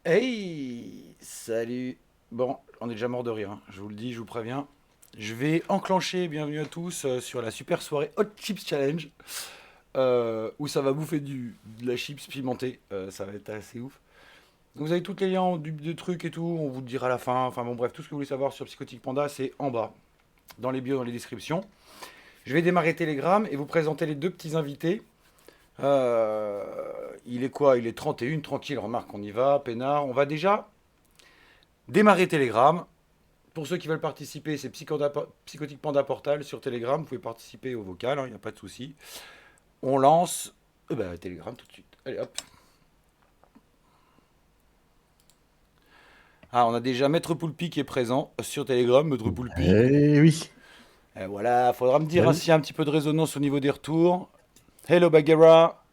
Hey, salut. Bon, on est déjà mort de rire, hein. Je vous le dis, je vous préviens. Je vais enclencher, bienvenue à tous, sur la super soirée Hot Chips Challenge, où ça va bouffer de la chips pimentée. Ça va être assez ouf. Donc vous avez tous les liens du truc et tout, on vous le dira à la fin. Enfin bon, bref, tout ce que vous voulez savoir sur Psychotic Panda, c'est en bas, dans les bios, dans les descriptions. Je vais démarrer Telegram et vous présenter les deux petits invités. Euh, il est quoi? Il est 31, tranquille, remarque, on y va, peinard. On va déjà démarrer Telegram. Pour ceux qui veulent participer, c'est Psychotic Panda Portal sur Telegram. Vous pouvez participer au vocal, il n'y a pas de souci. On lance Telegram tout de suite. Allez hop. Ah, on a déjà Maître Poulpi qui est présent sur Telegram. Maître Poulpi. Eh oui. Et voilà, faudra me dire Salut. s'il y a un petit peu de résonance au niveau des retours. Hello Bagheera.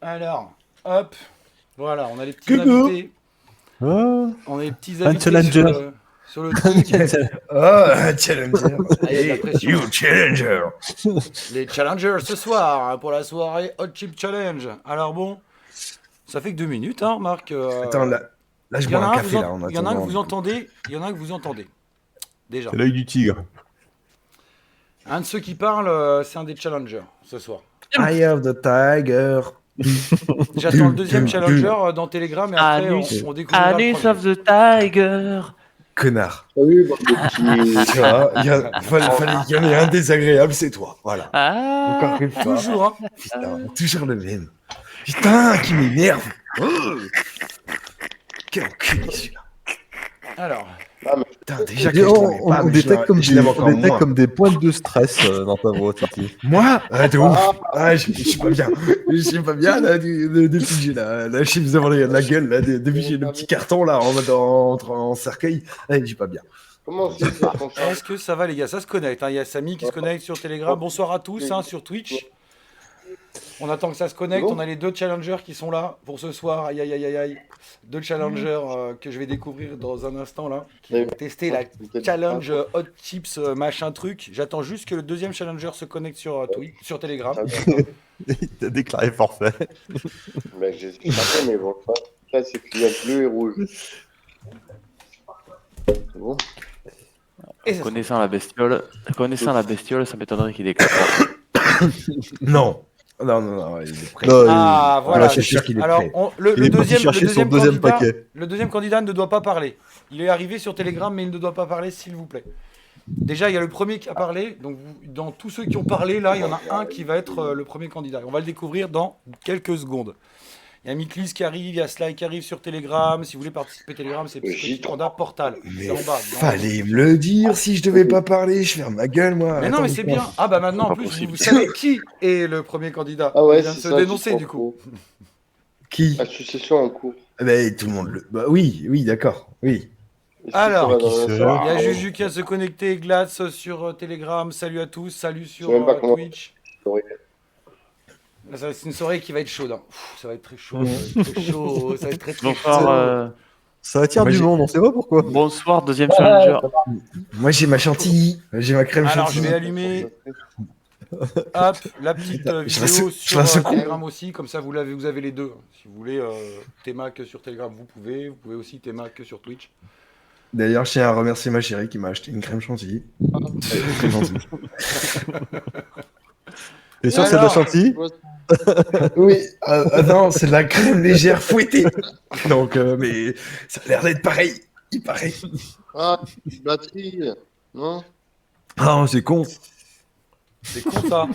Alors, hop. Voilà, on a les petits Coucou. invités. Oh, On a les petits un invités sur challenger. le truc. Oh, challenger. Ah, il y a de la pression. You challenger. Les challengers ce soir, hein, pour la soirée Hot Chip Challenge. Alors bon, ça fait que 2 minutes, hein, Marc. Attends, là, je Il y en bois a un un, café, là, en il y en a un que attendant. vous entendez. Il y en a un que vous entendez. Déjà. C'est l'œil du tigre. Un de ceux qui parlent, c'est un des challengers ce soir. Eye of the tiger. J'attends le deuxième challenger dans Telegram et après Anus, on découvrira le Anus premier. of the Tiger. Connard. Salut, bande de petits. Tu vois, fallait qu'il y en ait un désagréable, c'est toi. Voilà. Ah, Encore une fois. Toujours, hein. Putain, toujours le même. Putain, qui m'énerve. Oh. Quel enculé, celui-là. Alors, Putain, déjà que je l'aimais pas, on mais détecte comme, je l'aime on encore détecte moins. comme des pointes de stress dans ta voix, Titi. Moi de ouf. Ah, je suis pas bien. Je suis pas bien, là, depuis que j'ai la chips devant la gueule, là, depuis que j'ai le petit carton, là, en cercueil. Ouais, je suis pas bien. Comment c'est ça est-ce que ça va les gars? Ça se connecte, hein. Il y a Samy qui se connecte sur Telegram. Bonsoir à tous, hein, sur Twitch. On attend que ça se connecte. Bon. On a les deux challengers qui sont là pour ce soir. Aïe aïe aïe aïe aïe. Deux challengers que je vais découvrir dans un instant là. Qui vont tester la challenge Hot Chips machin truc. J'attends juste que le deuxième challenger se connecte sur Twitch, sur Telegram. Il t'a déclaré forfait. Mais j'ai pas mais bon. Là, c'est client bleu et rouge. C'est bon. Et ça se connaissant la bestiole, ça m'étonnerait qu'il déclare. Non. Non, il est prêt. Non, Ah, voilà. je suis sûr qu'il est Alors, prêt. le il est parti deuxième, chercher son deuxième candidat, paquet. le deuxième candidat ne doit pas parler. Il est arrivé sur Telegram, mais il ne doit pas parler, s'il vous plaît. Déjà, il y a le premier qui a parlé. Donc, dans tous ceux qui ont parlé, là, il y en a un qui va être le premier candidat. On va le découvrir dans quelques secondes. Il y a Miklis qui arrive, il y a Sly qui arrive sur Telegram. Si vous voulez participer à Telegram, c'est Psychotic Panda Portal. Mais C'est en bas. fallait me le dire si je devais pas parler. Je ferme ma gueule, moi. Mais non, mais c'est bien. Ah bah maintenant, en pas plus, possible. vous savez qui est le premier candidat. Ah ouais, Il vient de c'est se ça. dénoncer, juste en du coup. cours. Qui Association en cours. Ben, tout le monde le. Bah, oui, d'accord. Oui. Est-ce que Alors, ça va qui dans un c'est sens Il y a Juju qui a se connecté, Glatz sur Telegram. Salut à tous, salut sur sais même pas comment- Twitch. Oui. Là, c'est une soirée qui va être chaude, hein. Ça va être très chaud, ça va être très chaud, ça va être très très chaud. Bonsoir, Ça attire Moi, du j'ai- monde, on sait pas pourquoi. bonsoir, deuxième challenger. Moi, j'ai ma chantilly. J'ai ma crème Alors, je chantilly. vais allumer hop, la petite Je la vidéo je la sur secoue. Telegram aussi, comme ça vous avez les deux. Si vous voulez Temac sur Telegram, vous pouvez aussi Temac sur Twitch. D'ailleurs, je tiens à remercier ma chérie qui m'a acheté une crème chantilly. Très gentil. T'es sûr que c'est de la Alors, chantilly? Oui, non, c'est de la crème légère fouettée. Donc, mais ça a l'air d'être pareil. Il paraît. Ah, batterie. Non. Ah, c'est con. C'est con ça.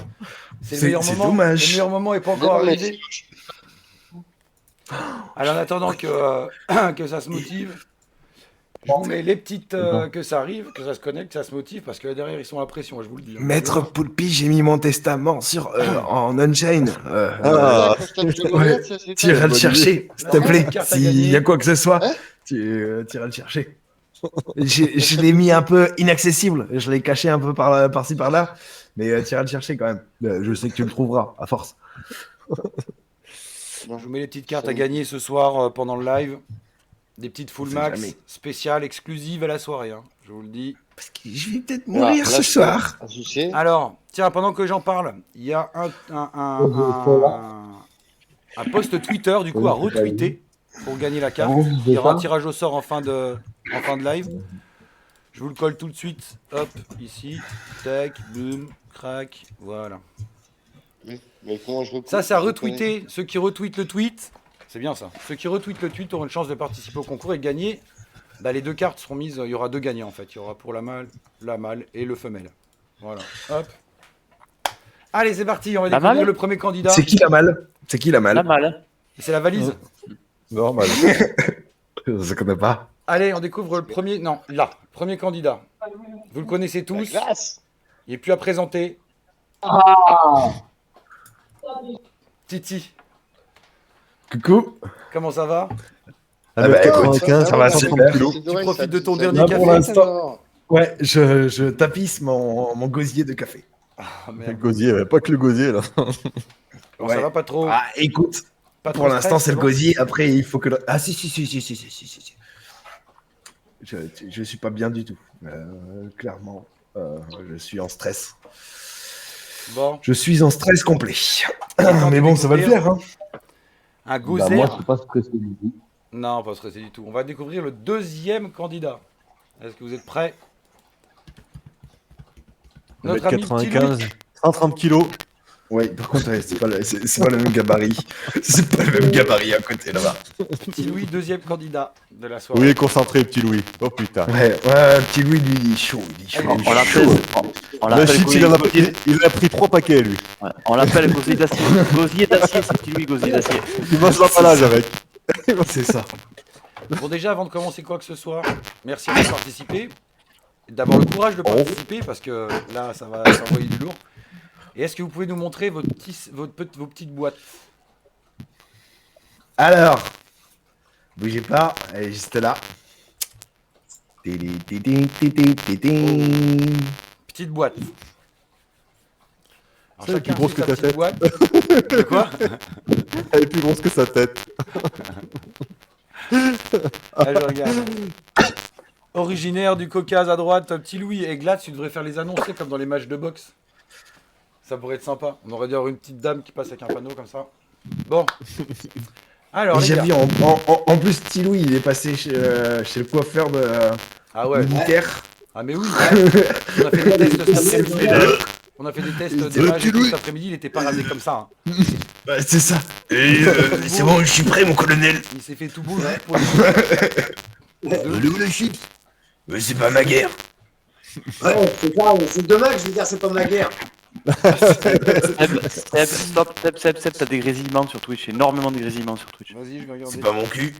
C'est le C'est- meilleur c'est moment. dommage. Le meilleur moment est pas encore Non, mais- arrivé. Alors en attendant que, que ça se motive, je vous mets les petites que ça arrive, que ça se connecte, que ça se motive, parce que là derrière ils sont à la pression, je vous le dis. Hein. Maître Poulpi, j'ai mis mon testament en on-chain. Ah, ouais. Tu iras le bonne chercher, s'il te La plaît. carte à S'il gagner. y a quoi que ce soit, Hein tu iras le chercher. Je l'ai mis un peu inaccessible. Je l'ai caché un peu par-ci par-là. Mais tu iras le chercher quand même. Je sais que tu le trouveras, à force. Je vous mets les petites cartes à gagner ce soir pendant le live. Des petites full On sait max jamais. spéciales, exclusives à la soirée, hein, je vous le dis. Parce que je vais peut-être mourir ce soir. Associé. Alors, tiens, pendant que j'en parle, il y a un un post Twitter, du coup, à retweeter pour gagner la carte. Ah, Il y aura un tirage au sort en fin de live. Je vous le colle tout de suite. Hop, ici. Tac, boum, crac. Voilà. Mais comment je recoupe? Ça, c'est à retweeter. Ceux qui retweetent le tweet, c'est bien ça. Ceux qui retweetent le tweet auront une chance de participer au concours et de gagner. Bah, les 2 cartes seront mises. Il y aura 2 gagnants en fait. Il y aura pour la mâle et le femelle. Voilà. Hop. Allez, c'est parti. On va La découvrir mâle le premier candidat. C'est qui la malle? C'est qui la La malle? malle. C'est la valise. Normal. Je connais pas. Allez, on découvre le premier. Non, là. Premier candidat. Vous le connaissez La tous. glace. Il n'est plus à présenter. Ah, Titi, Coucou. comment ça va? Ah bah, écoute, 95, ça va 130 super. kilos. Tu profites de ton dernier dernier Là, pour café. l'instant. Ouais, je tapisse mon gosier de café. Ah, Le merde. gosier, ouais, pas que le gosier là. Bon, Ouais. ça va pas trop. Ah, écoute, Pas trop pour l'instant, stress, c'est le bon. gosier. Après, il faut que. Ah, si. Je suis pas bien du tout. Clairement, je suis en stress. Bon, Je suis en stress complet. Attends, Mais tu bon, veux ça va le découvrir faire. Hein. un bah, gozer. moi, je sais pas ce que c'est du tout. Non, pas stressé du tout. On va découvrir le deuxième candidat. Est-ce que vous êtes prêts? Notre ami 95, Tilouis. 130 kilos. Ouais, par contre, ouais, c'est pas le même gabarit. C'est pas le même gabarit à côté là-bas. Petit Louis, deuxième candidat de la soirée. Oui, concentré, petit Louis. Oh putain. Ouais, petit Louis, lui, il est chaud. Il est chaud. On il est On chaud. l'appelle. On Le l'appelle shit, gosier. il a pris 3 paquets lui. Ouais, on l'appelle gosier d'acier. Gosier d'acier, c'est petit Louis gosier d'acier. Il mange l'emballage avec. C'est ça. Bon, déjà, avant de commencer quoi que ce soit, merci de participer. D'avoir le courage de participer parce que là, ça va s'envoyer du lourd. Et est-ce que vous pouvez nous montrer vos petites boîtes? Alors, bougez pas, elle est juste là. Tiding, tiding, tiding, tiding. Petite boîte. Alors, C'est chacun plus grosse fait que sa ta petite tête. boîte. De quoi? Elle est plus grosse que sa tête. Ah, je regarde. Originaire du Caucase à droite, petit Louis et Glatz, tu devrais faire les annoncer comme dans les matchs de boxe. Ça pourrait être sympa. On aurait dû avoir une petite dame qui passe avec un panneau comme ça. Bon. Alors, les J'ai gars. vu, en plus, petit Louis, il est passé chez le coiffeur Ah ouais. militaire. Ah mais oui. On a fait des tests cet après-midi. On a fait des tests d'image et tout cet après-midi. Il était pas rasé comme ça. Hein. Ouais, c'est ça. C'est bon, je suis prêt, mon colonel. Il s'est fait tout beau juste pour les... Où le chips? Mais c'est pas ma guerre. Ouais, c'est ça, c'est dommage, je veux dire, c'est pas ma guerre. Seb, t'as des grésillements sur Twitch, énormément de grésillements sur Twitch. Vas-y, je vais regarder. C'est pas mon cul.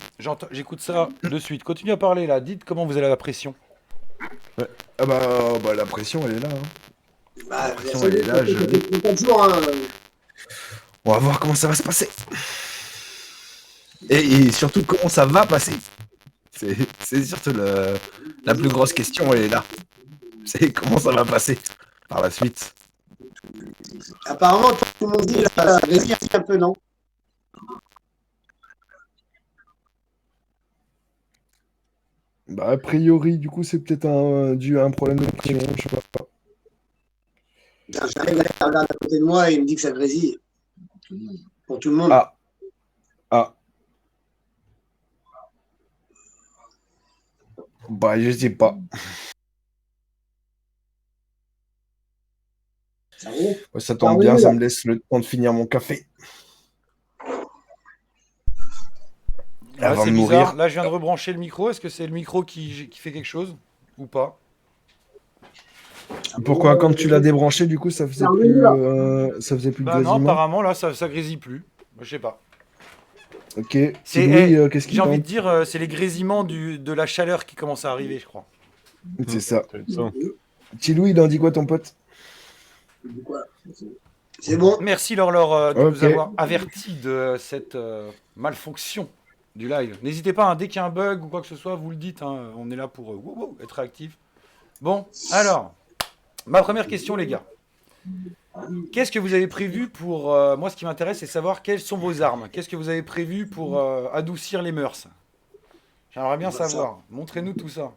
J'écoute ça de suite. Continuez à parler là. Dites comment vous avez la pression. Ah bah, la pression, elle est là. Hein. Bah, pression, elle est là, je- c'est 4 jours, hein. On va voir comment ça va se passer. Et surtout, comment ça va passer. C'est surtout la plus grosse question, elle est là. C'est comment ça va passer par la suite. Apparemment, tout le monde dit, ça grésille un peu, non? Bah, a priori, du coup, c'est peut-être dû à un problème de pression, je sais pas. J'arrive à regarder à côté de moi et il me dit que ça grésille. Pour tout le monde. Ah. Ah. Bah, je sais pas. Ça va? Ouais, ça tombe Ah oui, bien, oui, ça là. me laisse le temps de finir mon café. Ah, Avant c'est de bizarre. mourir. Là, je viens de rebrancher le micro. Est-ce que c'est le micro qui fait quelque chose ou pas? Pourquoi, quand tu l'as débranché, du coup, ça faisait Ah oui, plus, là. de Bah non, grésillement? apparemment là, ça grésille plus. Je sais pas. Ok. C'est- C'est Louis, qu'est-ce J'ai qu'il envie t'en- de dire, c'est les grésillements de la chaleur qui commence à arriver, je crois. C'est ça. Ça. Petit Louis, il en dit quoi, ton pote? C'est bon. Merci Laure de Ok. nous avoir averti de cette malfonction du live. N'hésitez pas, hein, dès qu'il y a un bug ou quoi que ce soit, vous le dites. Hein, on est là pour être réactif. Bon, alors, ma première question, les gars. Qu'est-ce que vous avez prévu pour... moi, ce qui m'intéresse, c'est savoir quelles sont vos armes. Qu'est-ce que vous avez prévu pour adoucir les mœurs? J'aimerais bien savoir. Montrez-nous tout ça.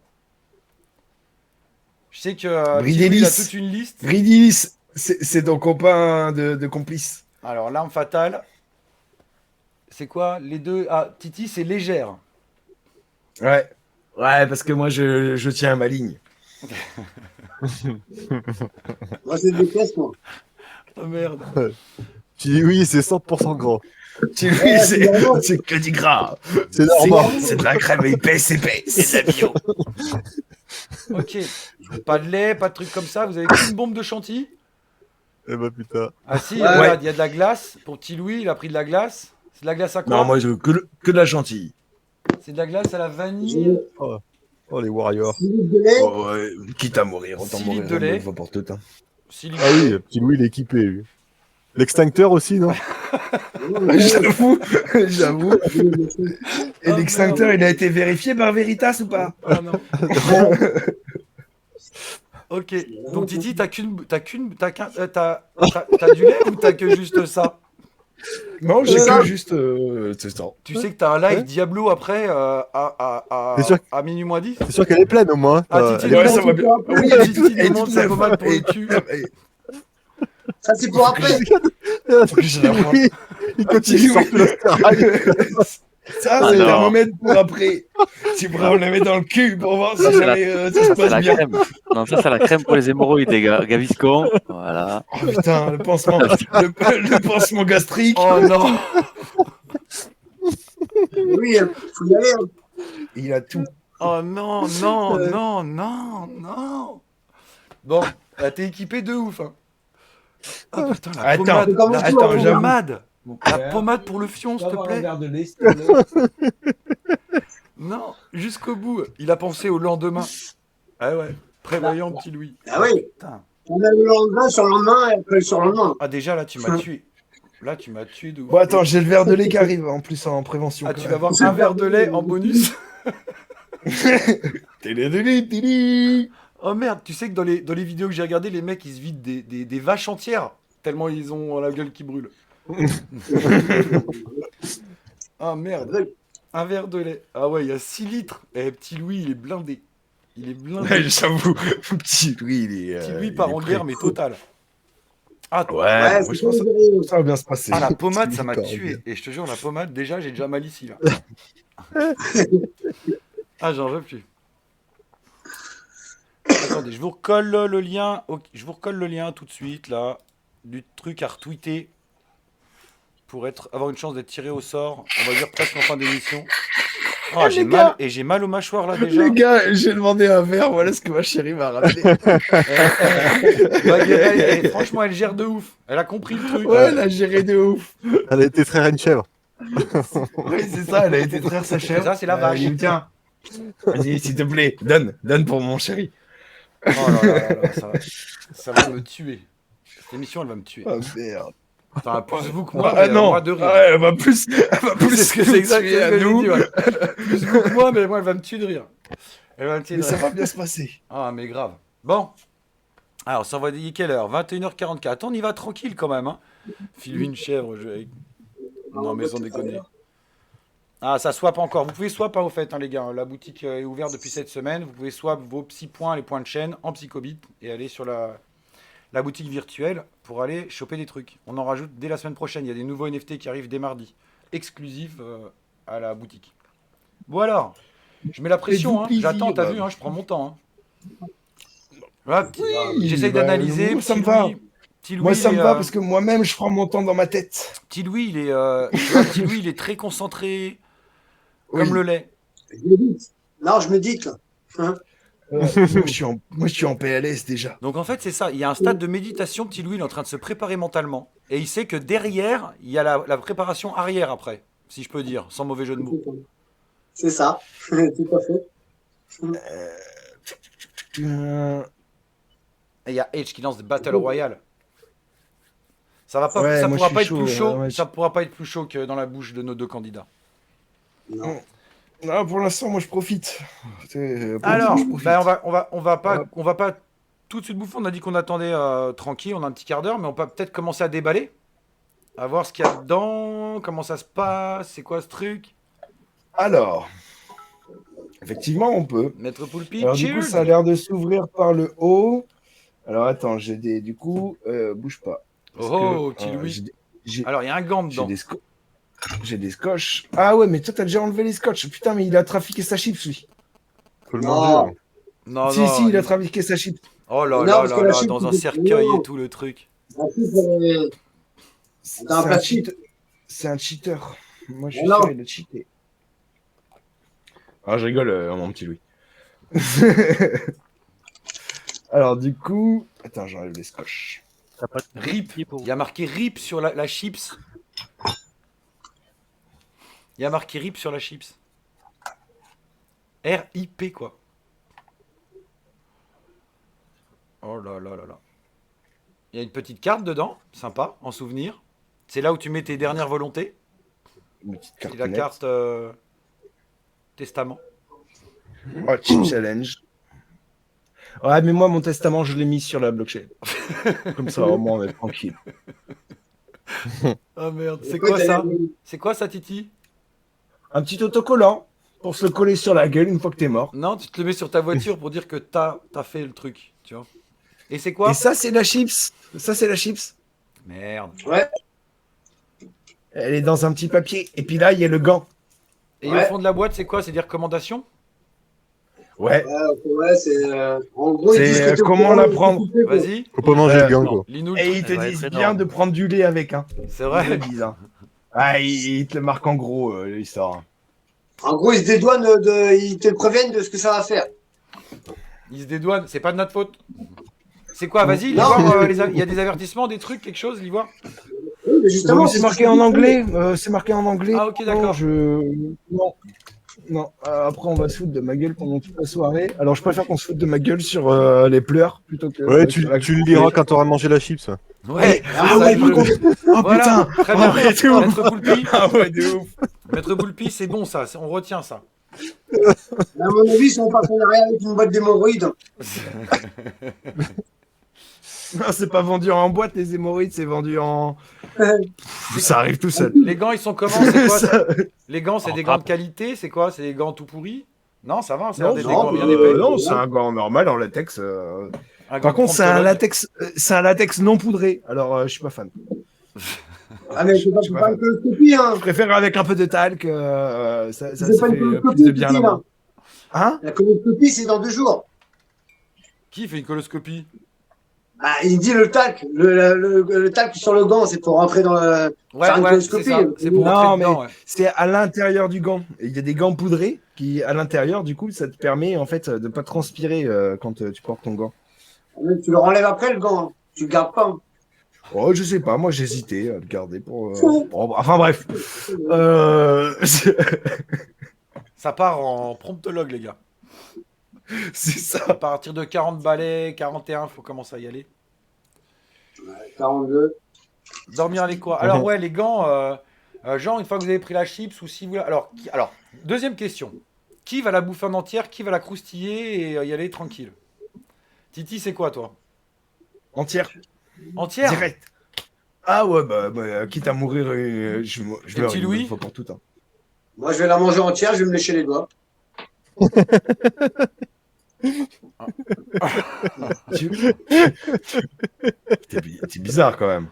Je sais que Thierry, il a Bridelis. toute une liste. Gridilis, c'est ton copain de complice. Alors, l'arme fatale. C'est quoi les deux? Ah, Titi, c'est légère. Ouais. Ouais, parce que moi, je tiens à ma ligne. Moi, c'est des pièces, moi. Oh merde. Chili oui, c'est 100% gras. Tu Ouais, c'est que du gras. C'est normal. C'est de la crème épaisse, c'est de la bio. Ok. Pas de lait, pas de trucs comme ça. Vous avez qu'une bombe de chantilly? Eh bah putain. Ah si, Ouais. regarde, il y a de la glace. Pour petit Louis, il a pris de la glace. C'est de la glace à quoi? Non, moi, je veux que de la chantilly. C'est de la glace à la vanille. Oh les warriors. 6 litres de lait. Oh, ouais, quitte à mourir, autant 6 mourir litres de lait. une fois pour toutes. Hein. 6 litres Ah de oui, lait. petit Louis, il est équipé, lui. L'extincteur aussi, non? J'avoue, j'avoue. Et Oh, l'extincteur, il a été vérifié par Veritas ou pas? Oh non. Ok. Donc Titi, t'as qu'un, t'as du lait ou t'as que juste ça? Non, j'ai ça. que juste... c'est ça. Tu sais que t'as un live Ouais. Diablo après à C'est sûr à minuit moins 10? C'est sûr qu'elle est pleine au moins. Ah, Titi, Elle est- Ouais, ça va bien. Oui, Elle est Titi toute- elle est nous montre toute sa neuve. pommade pour le Et- cul. Ça, c'est pour après. Oui, il continue de sortir le stérail. Ça, Ah c'est non. un moment pour après. Tu pourras me la mettre dans le cul pour voir si Ça, c'est la- jamais ça se Ça, c'est passe la bien. crème. Non, ça, c'est la crème pour les hémorroïdes, les gars. Gaviscon. Voilà. Oh putain, le pansement, le pansement gastrique. Oh non. Oui, faut y aller. Hein. Il a tout. Oh non, non, non, non, non. Bon, t'es équipé de ouf. Hein. Oh putain, la Attends, pommade. La attends, j'avoue. pommade. La pommade pour le fion, s'il te plaît. de lait, Non, jusqu'au bout. Il a pensé au lendemain. Ah ouais, prévoyant petit Louis. Ah oui. Putain. On a le lendemain, sur le lendemain, et après le surlendemain. Ah déjà là, tu m'as tué. Là, tu m'as tué de ouf. Bon, attends, j'ai le verre de lait qui arrive en plus en prévention. Ah, quand tu même. vas avoir un verre de lait en bonus. Télé. Oh merde, tu sais que dans les vidéos que j'ai regardées, les mecs ils se vident des vaches entières. Tellement ils ont la gueule qui brûle. Ah merde. Un verre de lait. Ah ouais, il y a 6 litres. Eh, petit Louis, il est blindé. Il est blindé. Ouais, j'avoue, petit Louis, il est. Petit Louis il part est en prêt. guerre, mais total. Ah, Ouais, Ouais, moi, c'est je pense comme que ça va bien se passer. ah, la pommade, ça m'a Petit Louis tué. part Et je te jure, la pommade, déjà, j'ai déjà mal ici, là. Ah, j'en veux plus. Attendez, je vous recolle le lien. Je vous recolle le lien tout de suite, là, du truc à retweeter pour avoir une chance d'être tiré au sort. On va dire presque en fin d'émission. Oh, j'ai les mal, gars. et j'ai mal aux mâchoires, là, en guerre. déjà. Les gars, j'ai demandé un verre, voilà ce que ma chérie m'a ramené. Franchement, elle gère de ouf. Elle a compris le truc. Ouais, elle a géré de ouf. Elle a été très reine chèvre. Oui, c'est ça, elle a été traire sa chèvre. Ça, c'est la vache. Il me tiens. Vas-y, s'il te plaît, donne pour mon chéri. Oh là là là, ça va me tuer. Cette émission, elle va me tuer. Oh merde. Enfin, plus vous que moi, Ah mais non, moi de rire. ouais, elle va plus C'est ce que c'est exactement tuer ce à que j'ai nous. dit, ouais. Plus vous que moi, mais moi, elle va me tuer de rire. Elle va me tuer Mais de ça rire. va bien se passer. Ah, mais grave. Bon. Alors, ça va dire quelle heure? 21h44. On y va tranquille quand même. Hein. File une chèvre. Non, mais sans déconner. Ah, ça swap encore. Vous pouvez swap, hein, au fait, hein, les gars. La boutique est ouverte depuis cette semaine. Vous pouvez swap vos petits points, les points de chaîne, en psychobit et aller sur la boutique virtuelle pour aller choper des trucs. On en rajoute dès la semaine prochaine. Il y a des nouveaux NFT qui arrivent dès mardi. Exclusifs à la boutique. Bon alors, je mets la pression. Hein. Faites-vous J'attends, plaisir, t'as bah. vu, hein, je prends mon temps. Hein. Voilà, Oui, j'essaye bah, d'analyser. moi, ça Petit me va. Louis- Petit Louis, Moi, ça il me est, va parce que moi-même, je prends mon temps dans ma tête. Petit Louis, il est, tu vois, Petit Louis, il est très concentré, Oui. comme le lait. Je médite. Non, je médite, là. Hein. Moi, je suis en PLS déjà. Donc en fait, c'est ça. Il y a un stade de méditation. Petit Louis, il est en train de se préparer mentalement. Et il sait que derrière, il y a la préparation arrière après, si je peux dire, sans mauvais jeu de mots. C'est ça. Tout à fait. Et il y a Edge qui lance des Battle Royale. Ça va pas, Ouais, ça moi, pourra je pas suis être plus chaud, chaud. ouais. Ça pourra pas être plus chaud que dans la bouche de nos deux candidats. Non. Non, pour l'instant, moi, je profite. Alors, je profite. ben, on va pas tout de suite bouffer. On a dit qu'on attendait tranquille. On a un petit quart d'heure, mais on peut peut-être commencer à déballer, à voir ce qu'il y a dedans, comment ça se passe, c'est quoi ce truc. Alors, effectivement, on peut. Maître Poulpi, Alors, du coup, cheers. ça a l'air de s'ouvrir par le haut. Alors, attends, j'ai du coup, bouge pas. Parce Oh, que, petit Louis. j'ai Alors, il y a un gant j'ai dedans. des J'ai des scotch. Ah ouais, mais toi, t'as déjà enlevé les scotch. Putain, mais il a trafiqué sa chips, lui. Faut le Non. manger. Non, si, non. si, il a trafiqué sa chips. Oh là Non, là parce là que la là, chip, dans un c'est- cercueil non. et tout le truc. La chip, elle C'est Dans un un plastique. cheat- c'est un cheater. Moi, je suis Mais non. sûr, il a cheaté. Ah, je rigole, mon petit Louis. Alors, du coup... Attends, j'enlève les scotch. T'as pas de RIP. pied pour- Il y a marqué RIP sur la chips. Il y a marqué RIP sur la chips. R-I-P quoi. Oh là là là là. Il y a une petite carte dedans, sympa, en souvenir. C'est là où tu mets tes dernières volontés. Une petite C'est la cartonnette. carte testament. Oh, chip challenge. Ouais, mais moi, mon testament, je l'ai mis sur la blockchain. Comme ça, au moins, on est tranquille. Oh merde, c'est Écoute, quoi ça? C'est quoi ça, Titi? Un petit autocollant pour se le coller sur la gueule une fois que t'es mort. Non, tu te le mets sur ta voiture pour dire que t'as fait le truc, tu vois. Et c'est quoi? Et ça, c'est la chips. Ça, c'est la chips. Merde. Ouais. Elle est dans un petit papier. Et puis là, il y a le gant. Et Ouais. au fond de la boîte, c'est quoi? C'est des recommandations? Ouais. Ouais, c'est. En gros, ils C'est, disent que t'es au comment courant la de- prendre. Vas-y, Faut pas manger le gant, quoi. lis-nous le Et truc. ils te Elle va disent être bien énorme. de prendre du lait avec. Hein. C'est Ils te vrai. le disent. Hein. Ah, ils te le marquent en gros, l'histoire. En gros, ils se dédouanent ils te préviennent de ce que ça va faire. Ils se dédouanent, c'est pas de notre faute. C'est quoi? Vas-y, Non, Livoire, mais- il y a des avertissements, des trucs, quelque chose, Livoire? Oui, mais justement, C'est marqué en anglais. C'est marqué en anglais. Ah, ok, d'accord. Non. Non. Après, on va se foutre de ma gueule pendant toute la soirée. Alors, je préfère qu'on se foute de ma gueule sur les pleurs plutôt que. Ouais, tu sur la- le liras quand t'auras mangé la chips. Ouais, Ah ça, ouais, je- par contre. Oh Voilà, putain. très bien. Ah ouais, de ouf. Maître Poulpi, Ah ouais, de ouf. Maître Poulpi, c'est bon ça, on retient ça. À mon avis, c'est en partenariat avec une boîte d'hémorroïdes. Non, c'est pas vendu en boîte, les hémorroïdes, c'est vendu en. Ça arrive tout seul. Les gants, ils sont comment? C'est quoi? Ça- Les gants, c'est En des gants de trappe. qualité? C'est quoi? C'est des gants tout pourris? Non, ça va, c'est Non, des non, gants bien épais. non, c'est un gant normal en latex. Un gant Par de contre, c'est un promptologue. latex non poudré. Alors, je suis pas fan. Ah, mais c'est pas, Je sais c'est pas. pas une coloscopie, hein. Je préfère avec un peu de talc. Ça C'est ça pas fait une plus coloscopie, de bien à la Titi, main. là. Hein? La coloscopie, c'est dans 2 jours. Qui fait une coloscopie? Ah, il dit le talc. Le talc sur le gant, c'est pour rentrer dans le. Ouais, faire une ouais, c'est coloscopie. ça. C'est pour Non, rentrer mais- dedans, ouais. C'est à l'intérieur du gant. Et il y a des gants poudrés qui, à l'intérieur, du coup, ça te permet en fait de pas transpirer quand tu portes ton gant. Mais tu le renlèves après, le gant. Hein. Tu le gardes pas. Hein. Oh, je sais pas, moi j'hésitais à le garder pour. Bon, enfin bref. Ça part en promptologue, les gars. C'est ça. À partir de 40 balais, 41, faut commencer à y aller. 42. Dormir avec quoi? Alors ouais, les gants, genre une fois que vous avez pris la chips ou si vous... Alors, deuxième question. Qui va la bouffer en entière? Qui va la croustiller et y aller tranquille? Titi, c'est quoi toi? Entière. Entière? Direct. Ah ouais, bah, quitte à mourir, je Et meurs petit une Louis fois pour tout. Hein. Moi, je vais la manger entière, je vais me lécher les doigts. C'est bizarre quand même.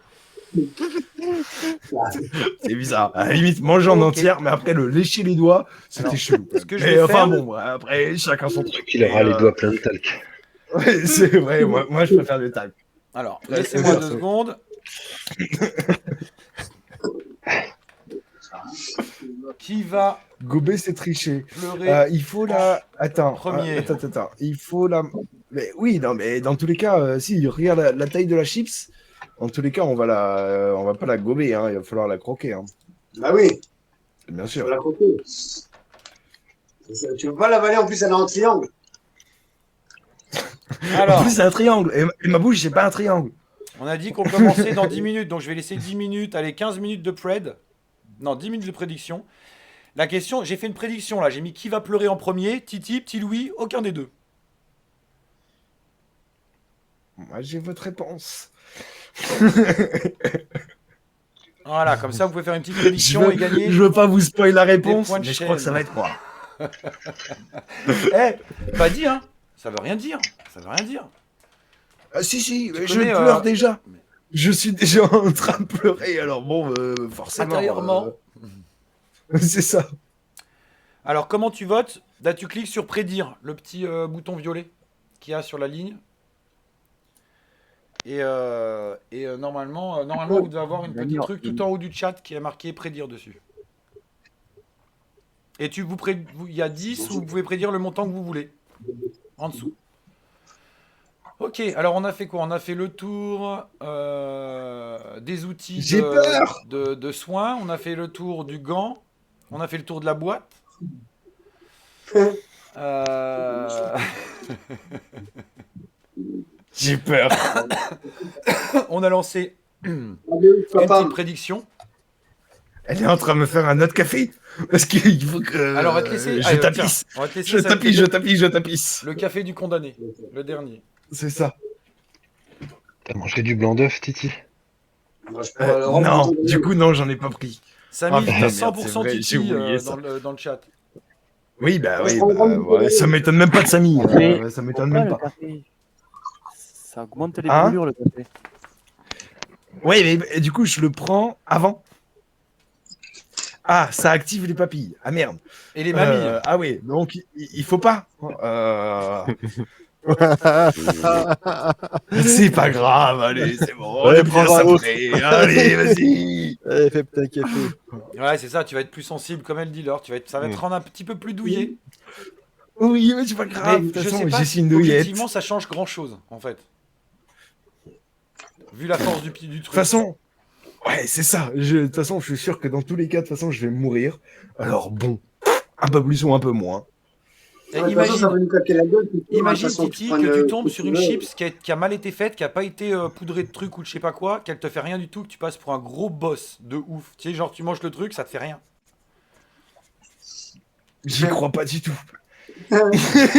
C'est bizarre. À la limite, manger en Ok. entière, mais après le lécher les doigts, c'était Alors, chelou. ce que je Mais vais enfin faire- bon, après chacun son truc. Qu'il aura Et, les doigts pleins de talc. Ouais, c'est vrai, moi je préfère le talc. Alors, Ouais, laissez-moi c'est 2 ça. secondes. Qui va Gober, c'est tricher. pleurer? Il faut la. Attends. Premier. Attends. Il faut la. Mais oui, non, mais dans tous les cas, si regarde la taille de la chips. En tous les cas, on va pas la gober. Hein, il va falloir la croquer. Hein. Bah oui, Bien tu sûr. vas la croquer. Tu peux pas l'avaler, en plus, elle est en triangle. En Alors, plus, c'est un triangle. Et ma bouche, c'est pas un triangle. on a dit qu'on commençait dans 10 minutes, donc je vais laisser 10 minutes, allez, 15 minutes de pred. Non, 10 minutes de prédiction. La question, j'ai fait une prédiction là, j'ai mis qui va pleurer en premier, Titi, Petit Louis, aucun des deux. Moi, j'ai votre réponse. Voilà, comme ça vous pouvez faire une petite Je prédiction et gagner. veux pas vous spoiler la réponse, points de mais je crois que ça chaîne. va être moi. Eh, pas dit hein. Ça veut rien dire. Ça veut rien dire. Ah, si, Tu je connais, pleure déjà. Je suis déjà en train de pleurer, alors bon, forcément. Intérieurement. C'est ça. Alors, comment tu votes? Là, tu cliques sur prédire, le petit bouton violet qu'il y a sur la ligne. Et normalement, vous devez avoir une petite truc tout en haut du chat qui est marqué prédire dessus. Et il y a 10 où vous pouvez prédire le montant que vous voulez. En dessous. Ok, alors on a fait quoi? On a fait le tour des outils J'ai peur. de soins. On a fait le tour du gant. On a fait le tour de la boîte. J'ai peur. On a lancé une Papa. petite prédiction. Elle est en train de me faire un autre café. Parce qu'il faut que. Alors on va te laisser. Je Allez, tapisse. tiens, on va te laisser Je ça tapisse, avec je tapisse. le café du condamné, le dernier. C'est ça. T'as mangé du blanc d'œuf, Titi? Non, du coup, non, j'en ai pas pris. Samy, putain, t'as merde, c'est 100% vrai, j'ai Titi oublié ça. dans le chat. Oui, ouais, ça m'étonne même pas de Samy. Mais Ça m'étonne pourquoi même le pas. café Ça augmente les Hein brûlures, le café. Oui, mais du coup, je le prends avant. Ah, ça active les papilles. Ah merde. Et les mamies. Ah oui, donc il faut pas. C'est pas grave, allez, c'est bon. On Ouais, est bien prends un autre. sabré. Allez, vas-y. Allez, fais peut-être un café. Ouais, c'est ça, tu vas être plus sensible comme elle dit, Laure. Ça va te rendre un petit peu plus douillet. Oui, mais c'est pas grave. Mais De toute je façon, sais pas j'ai si signé une douillette. objectivement ça change grand chose, en fait. Vu la force du De truc. toute façon, ouais, c'est ça. De toute façon, je suis sûr que dans tous les cas, de toute façon, je vais mourir. Alors bon, un peu plus ou un peu moins. Et Ouais, de toute façon, ça va nous claquer la gueule. imagine De toute façon, Titi, prends que tu le- tombes sur une le- chips qui a mal été faite, qui a pas été poudrée de trucs ou de je sais pas quoi, qu'elle te fait rien du tout, que tu passes pour un gros boss de ouf. Tu sais, genre tu manges le truc, ça te fait rien. J'y crois pas du tout.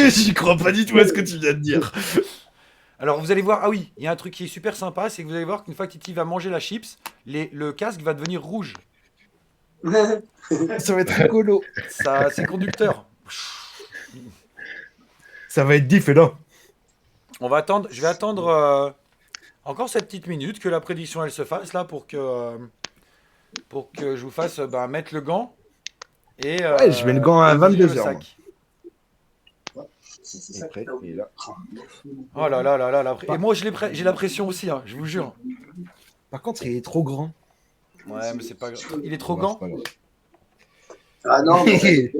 J'y crois pas du tout à ce que tu viens de dire. Alors vous allez voir, ah oui, il y a un truc qui est super sympa, c'est que vous allez voir qu'une fois que Titi va manger la chips, le casque va devenir rouge. Ça va être rigolo. Ça, c'est conducteur. Ça va être différent. Je vais attendre encore cette petite minute que la prédiction elle se fasse là pour que je vous fasse mettre le gant et Ouais, je mets le gant à et vider 22 le heures, sac. Après, et là. Oh là là là là, et moi j'ai la pression aussi, hein, je vous jure. Par contre, il est trop grand. Ouais, mais c'est pas grave. Il est trop gant. Ah non, mais-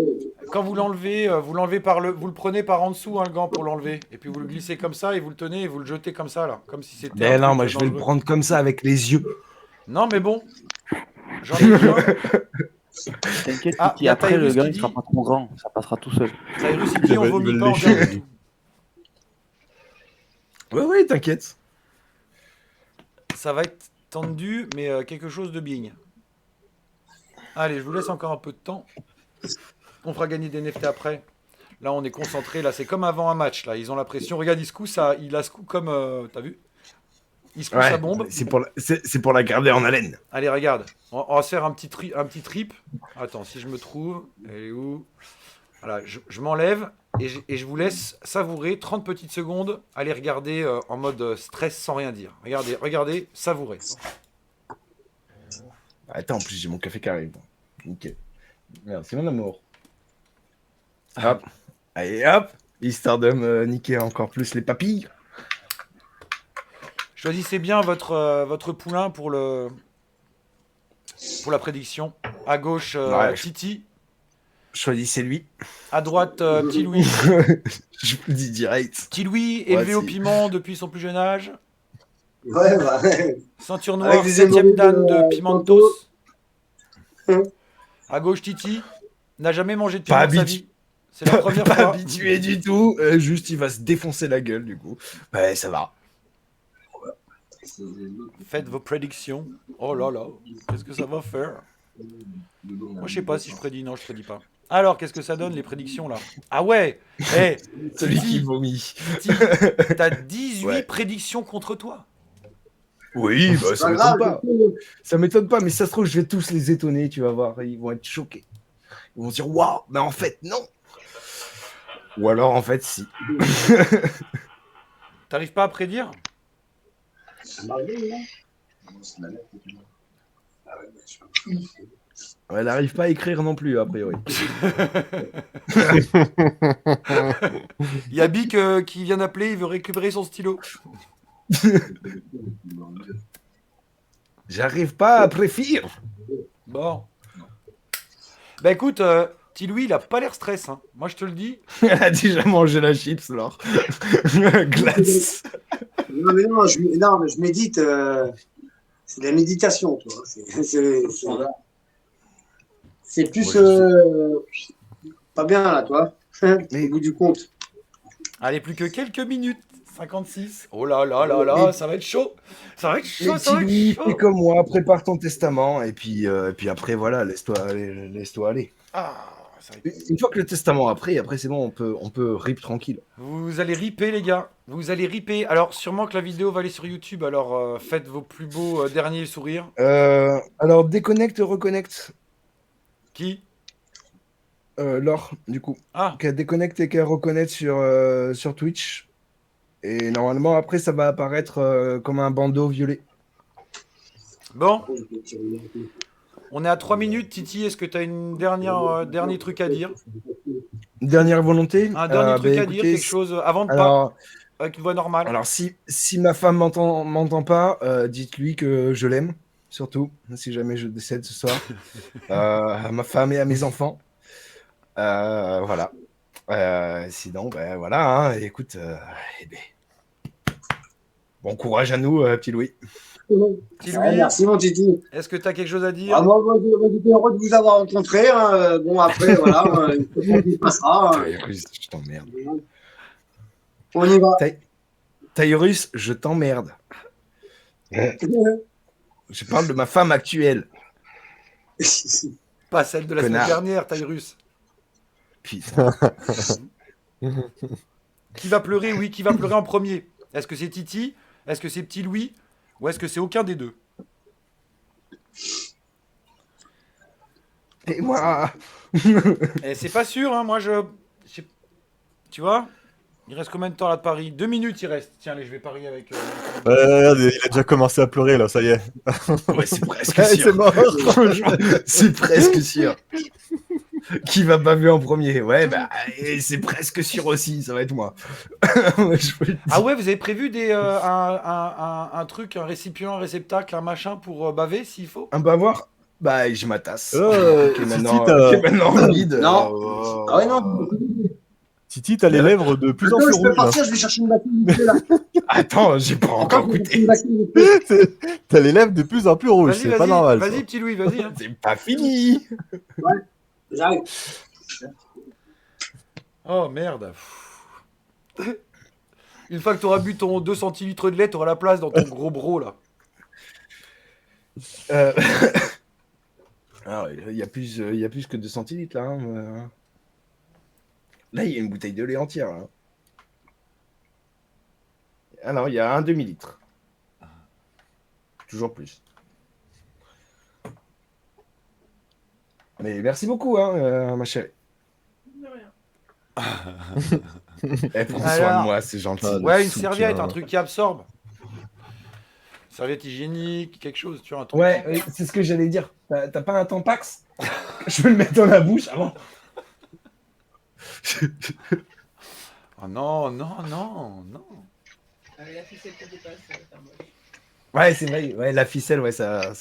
Quand vous l'enlevez, vous le prenez par en dessous hein, le gant pour l'enlever et puis vous le glissez comme ça et vous le tenez et vous le jetez comme ça là, comme si c'était. Mais un non, truc moi je vais le dangereux. prendre comme ça avec les yeux. Non mais bon, j'en ai besoin. T'inquiète, Ah, Titi, y a après le Tyrus gars qui il sera dit- pas trop grand, ça passera tout seul. Cyrus il dit on Il va vomit le pas en lécher. garde. Ouais, t'inquiète. Ça va être tendu, mais quelque chose de bien. Allez, je vous laisse encore un peu de temps. On fera gagner des NFT après. Là, on est concentré. Là, c'est comme avant un match. Là, ils ont la pression. Regarde, il a secoué comme. T'as vu? Il secoue sa bombe. C'est pour la garder en haleine. Allez, regarde. On va se faire un petit trip. Attends, si je me trouve. Elle est où? Voilà, je m'enlève et je vous laisse savourer 30 petites secondes. Allez regarder en mode stress sans rien dire. Regardez, savourez. Attends, en plus j'ai mon café qui arrive. Nickel. Merci mon amour. Hop. Allez hop. Histoire de me niquer encore plus les papilles. Choisissez bien votre poulain pour la prédiction. À gauche, Ouais. Titi. Choisissez lui. À droite, Petit Louis. Je vous le dis direct. Petit Louis, élevé au si. piment depuis son plus jeune âge. Ouais, bah, ouais. Ceinture Avec noire, des 7ème hémorroïdes, dan de Pimentos. Hum. À gauche, Titi. N'a jamais mangé de Pas piment de sa habitu- vie. C'est la première Pas fois. habitué du tout. Juste il va se défoncer la gueule du coup. Ouais, ça va. Faites vos prédictions. Oh là là, qu'est-ce que ça va faire? Moi, je sais pas si je prédis. Non, je prédis pas. Alors, qu'est-ce que ça donne les prédictions là? Ah ouais. Celui Titi, qui vomit. t'as 18 Ouais. prédictions contre toi. Oui, bah, ça Pas m'étonne grave, pas. Ça m'étonne pas, mais ça se trouve, je vais tous les étonner, tu vas voir. Ils vont être choqués. Ils vont se dire, waouh, mais en fait, non. Ou alors, en fait, si. T'arrives pas à prédire? Elle n'arrive pas à écrire non plus, a priori. Il y a Bic qui vient d'appeler, il veut récupérer son stylo. J'arrive pas à préfire. Bon. Bah écoute, petit Louis, il a pas l'air stress. Hein. Moi, je te le dis. Elle a déjà mangé la chips, Laure. Glace. Non, mais non, mais je médite. C'est de la méditation, toi. C'est plus pas bien, là, toi. Au bout du compte. Allez, plus que quelques minutes. 56. Oh là là là là, ça va être chaud. Ça va être Mais chaud, ça va petit Louis, être chaud. fais comme moi, prépare ton testament et puis après voilà, laisse-toi aller. Ah, ça va être... Une fois que le testament après c'est bon, on peut rip tranquille. Vous allez riper, les gars. Vous allez riper. Alors, sûrement que la vidéo va aller sur YouTube. Alors, faites vos plus beaux derniers sourires. Alors déconnecte, reconnecte. Qui? Laure, du coup. Ah, Qu'elle déconnecte et qu'elle reconnecte sur Twitch. Et normalement après ça va apparaître comme un bandeau violet. bon. On est à 3 minutes, Titi. Est-ce que tu as une dernier truc à dire? Dernière volonté. Un dernier truc à dire, écoutez, quelque chose avant de pas, Alors, avec une voix normale. alors si ma femme m'entend pas, dites-lui que je l'aime, surtout si jamais je décède ce soir. À ma femme et à mes enfants. Voilà. Sinon, ben voilà. Hein, écoute, bon courage à nous, petit Louis. Petit Louis, Merci, mon Titi. est-ce que tu as quelque chose à dire? Ah, moi, j'étais heureux de vous avoir rencontré. Hein. Bon, après, voilà, il passera. Hein. Taïrus, je t'emmerde. On y va. Taïrus, je t'emmerde. Je parle de ma femme actuelle. Pas celle de la Connard. semaine dernière, Taïrus. Putain. Qui va pleurer? Oui, qui va pleurer en premier? Est-ce que c'est Titi? Est-ce que c'est Petit Louis? Ou est-ce que c'est aucun des deux? Et moi. Et c'est pas sûr, hein. Moi, je... Tu vois? Il reste combien de temps là de Paris? 2 minutes il reste. Tiens, allez, je vais parier avec... Regarde, il a déjà commencé à pleurer là, ça y est. Ouais, c'est presque C'est sûr. mort. C'est presque sûr. Qui va baver en premier? Ouais, bah, et c'est presque sûr aussi, ça va être moi. Ouais, je peux le dire. Ah ouais, vous avez prévu un truc, un récipient, un réceptacle, un machin pour baver s'il faut? Un bavoir? Bah, je m'attasse. Titi, Maintenant vide. Non. Ah ouais, non. Titi, t'as les lèvres de plus en Attends, plus je peux rouges. Hein. partir, je vais chercher une batterie. Là. Attends, j'ai pas encore Attends, je vais chercher goûté. une batterie. T'as les lèvres de plus en plus rouges, Vas-y, c'est vas-y, pas normal. vas-y, ça. Petit Louis, vas-y. Hein. C'est pas fini. J'arrive. Oh merde. Une fois que t'auras bu ton 2 centilitres de lait, t'auras la place dans ton gros bro là. Alors, il y a plus que 2 centilitres là. Hein. Là, il y a une bouteille de lait entière. Là. Alors, il y a un demi-litre. Toujours plus. Mais merci beaucoup, hein, ma chérie. De rien. Prends soin Alors. de moi, c'est gentil. Ah, Ouais, une soutien. serviette, un truc qui absorbe. Serviette hygiénique, quelque chose, tu vois, un truc. Ouais, c'est ce que j'allais dire. T'as pas un Tampax? Je peux le mettre dans la bouche avant. Oh non, non, non, non. La ficelle qui dépasse, ça va faire moche. Ouais, c'est vrai. Ouais, la ficelle, ouais, ça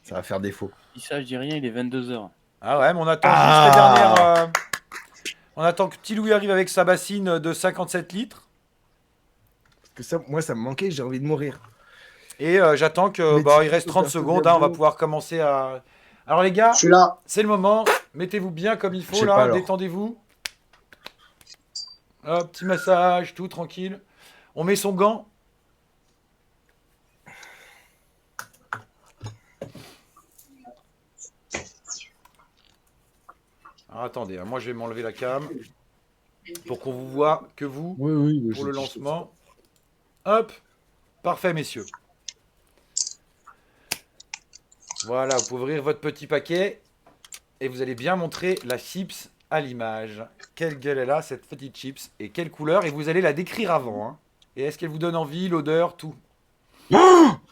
va faire défaut. Si ça, je dis rien, il est 22h. Ah ouais, mais on attend Ah. juste la dernière. On attend que Petit Louis arrive avec sa bassine de 57 litres. Parce que ça, moi, ça me manquait, j'ai envie de mourir. Et j'attends que. Mais Bah, tu il reste peux 30 faire secondes, ce hein, on va diable. pouvoir commencer à. Alors les gars, Je suis là. c'est le moment. Mettez-vous bien comme il Je faut sais là, pas, alors. détendez-vous. Hop, petit massage, tout tranquille. On met son gant. Alors attendez, hein, moi je vais m'enlever la cam pour qu'on vous voit que vous Oui. pour le lancement. Hop, parfait messieurs. Voilà, vous pouvez ouvrir votre petit paquet et vous allez bien montrer la chips à l'image. Quelle gueule elle a cette petite chips et quelle couleur, et vous allez la décrire avant. Hein. Et est-ce qu'elle vous donne envie, l'odeur, tout?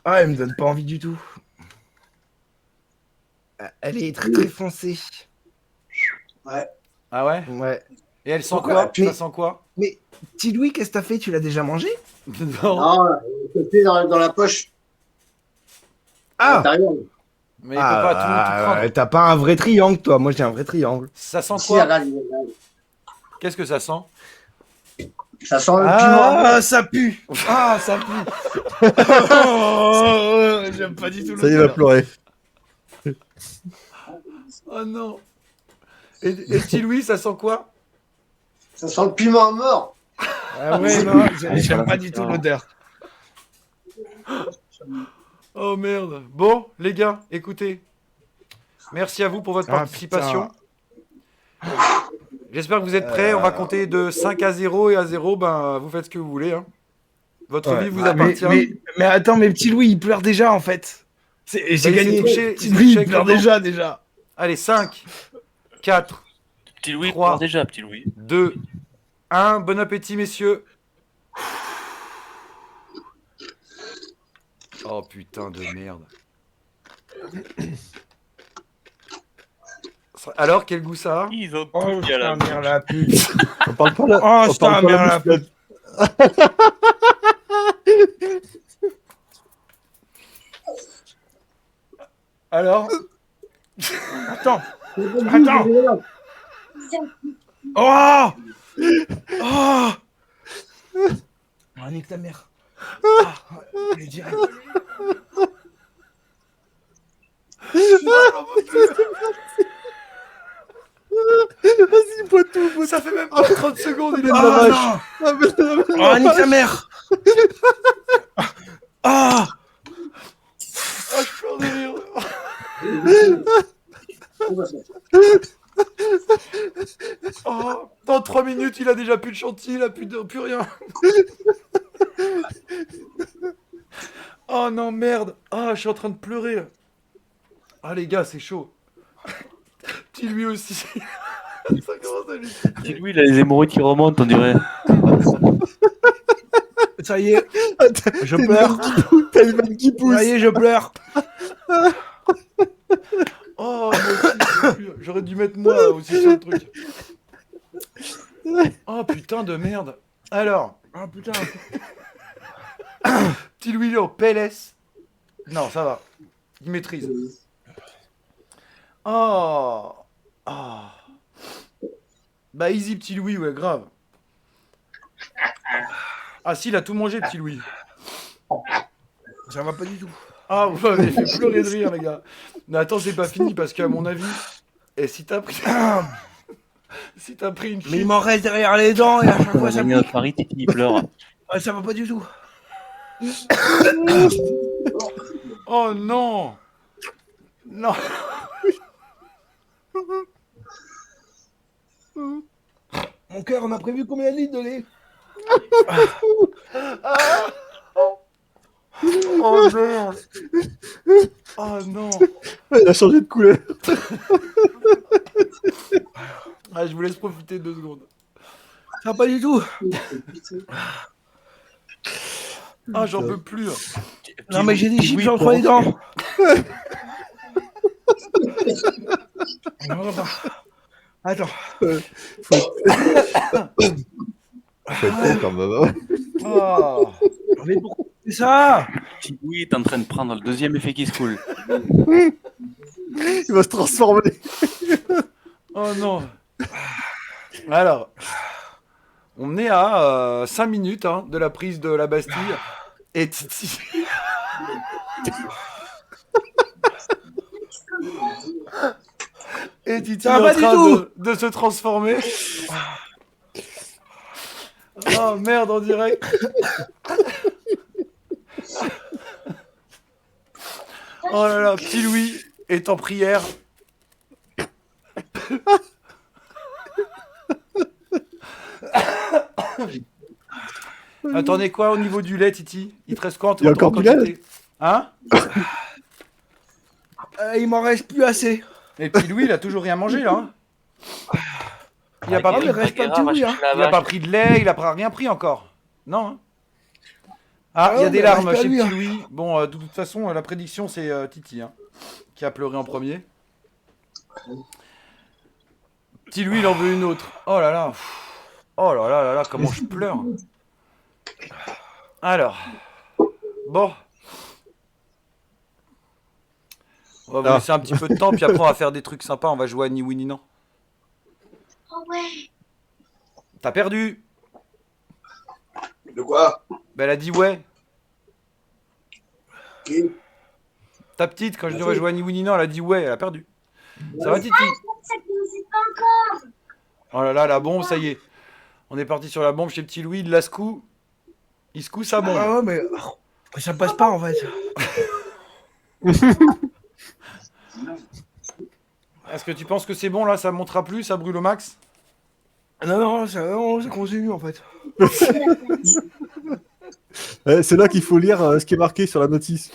Ah, elle me donne pas envie du tout. Elle est très très foncée. Ah ouais? Ouais. Et elle sent Pourquoi? quoi? Tu la Mais- sens quoi? Mais, petit Louis, qu'est-ce que t'as fait? Tu l'as déjà mangé? Non. Non, c'était dans la poche. À Ah! l'intérieur. Mais il peut pas tout prendre. T'as pas un vrai triangle, toi. Moi, j'ai un vrai triangle. Ça sent Si, quoi? regarde, regarde. Qu'est-ce que ça sent? Ça sent le piment. Ah, ça pue! Ah, ça pue! Oh, j'aime pas du tout Ça y est, il va l'odeur. pleurer. Oh non. Et petit Louis, ça sent quoi? Ça sent le piment mort. Ah ouais, non, j'aime pas du tout l'odeur. Oh merde. Bon, les gars, écoutez. Merci à vous pour votre Ah, participation. J'espère que vous êtes prêts. On va compter de 5 à 0 et à 0, ben, vous faites ce que vous voulez. Hein. Votre Ouais. vie vous Ah, appartient. mais attends, mais petit Louis, il pleure déjà en fait. J'ai il s'est gagné. touché- Petit il s'est Louis, touché il pleure comment? déjà. Allez, 5, 4, Petit Louis, 3. pleure déjà, petit Louis. 2, 1. Bon appétit, messieurs. Oh putain de merde. Alors, quel goût ça a? Ils ont Oh, tout mis à la putain, merde, la pute. On parle pas là. Oh, on putain, parle pas merde, la la muscade. Alors? Attends. Attends. Oh. Oh. Oh, nique ta mère. Ah, je dirais. Vas-y, bois tout, bois Ça fait même pas 30 secondes, il est Oh, là. non. Ah, mais- Oh, nique ta mère. Ah. Ah, je pleure de rire. Oh, dans 3 minutes, il a déjà plus de chantilly, il a plus rien. Oh non, merde. Ah, je suis en train de pleurer. Là. Ah, les gars, c'est chaud. Petit lui aussi. Ça commence à lui. Petit Louis, il a les hémorroïdes qui remontent, on dirait. Ça y est. Je T'as une pleure. vanne qui pousse, t'as une vanne qui pousse. Ça y est, je pleure. Oh, moi aussi, je peux plus. J'aurais dû mettre moi aussi sur le truc. Oh putain de merde. Alors, Ah putain. petit Louis il est en PLS. Non, ça va. Il maîtrise. Oh. Oh. Bah easy petit Louis, ouais, grave. Ah si, il a tout mangé petit Louis. Ça va pas du tout. Ah, vous m'avez fait pleurer de rire, les gars. Mais attends, c'est pas fini parce qu'à mon avis, et si t'as pris, si t'as pris une Mais il chute, m'en reste derrière les dents et à chaque On fois a ça mis un pique. pari, Titi, il pleure. Ah, ça va pas du tout. oh non, non. Mon cœur, on a prévu combien de litres de lait? Oh merde. Oh non. Il a changé de couleur. Ah, je vous laisse profiter 2 secondes. Ça va pas du tout. Ah, j'en peux plus. Non, mais j'ai des Petit chips Louis entre les dents. pense- Attends. Faut être con quand même. Hein. Oh. Mais pourquoi c'est ça? Petit Louis est en train de prendre le deuxième effet qui se coule. Il va se transformer. Oh non. Alors, on est à 5 minutes hein, de la prise de la Bastille. Et Titi. Et Titi est Ça en va pas du train tout. de se transformer. Oh merde, en direct. Oh là là, petit Louis est en prière. Attendez quoi au niveau du lait, Titi? Il te reste quoi en Il y a encore du lait quantité? Hein? Il m'en reste plus assez. Et petit Louis, il a toujours rien mangé là. Hein. Il a pas Ah, pris, mais reste pas de Louis, hein. il a pas pris de lait, il a pas rien pris encore. Non. Hein. Ah, il y a Oh, des mais larmes reste pas chez lui, Petit hein. Louis. Bon, de toute façon, la prédiction, c'est Titi, hein, qui a pleuré en premier. Petit Louis, il en veut une autre. Oh là là. Oh là là là là, comment je pleure. Alors, bon, on va vous Ah. laisser un petit peu de temps, puis après on va faire des trucs sympas. On va jouer à ni oui ni non. Oh ouais. T'as perdu. De quoi? Ben, elle a dit ouais. Qui? Ta petite, quand je dis on va jouer à ni oui ni non, elle a dit ouais, elle a perdu. Ça va, Titi? Oh là là, la bombe, ça y est. On est parti sur la bombe chez Petit Louis, il la secoue. Il secoue sa bombe. Ah ouais, mais ça passe pas en fait. Est-ce que tu penses que c'est bon là, ça montera plus, ça brûle au max? Non, ça continue en fait. C'est là qu'il faut lire ce qui est marqué sur la notice.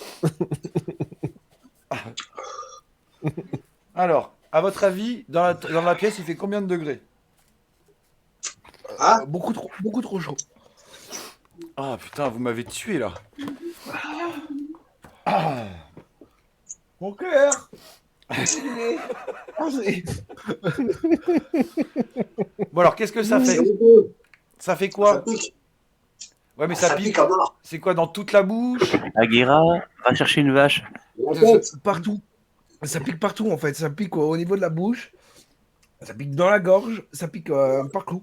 Alors, à votre avis, dans la pièce, il fait combien de degrés? Ah, Beaucoup trop chaud. Ah putain, vous m'avez tué là. Mon cœur. Bon alors, qu'est-ce que ça fait? Ça fait ça quoi? pique. Ouais, mais ça Ça pique. pique à mort. C'est quoi, dans toute la bouche? Aguera, va chercher une vache. La tête. Partout. Ça pique partout en fait. Ça pique au niveau de la bouche. Ça pique dans la gorge. Ça pique partout.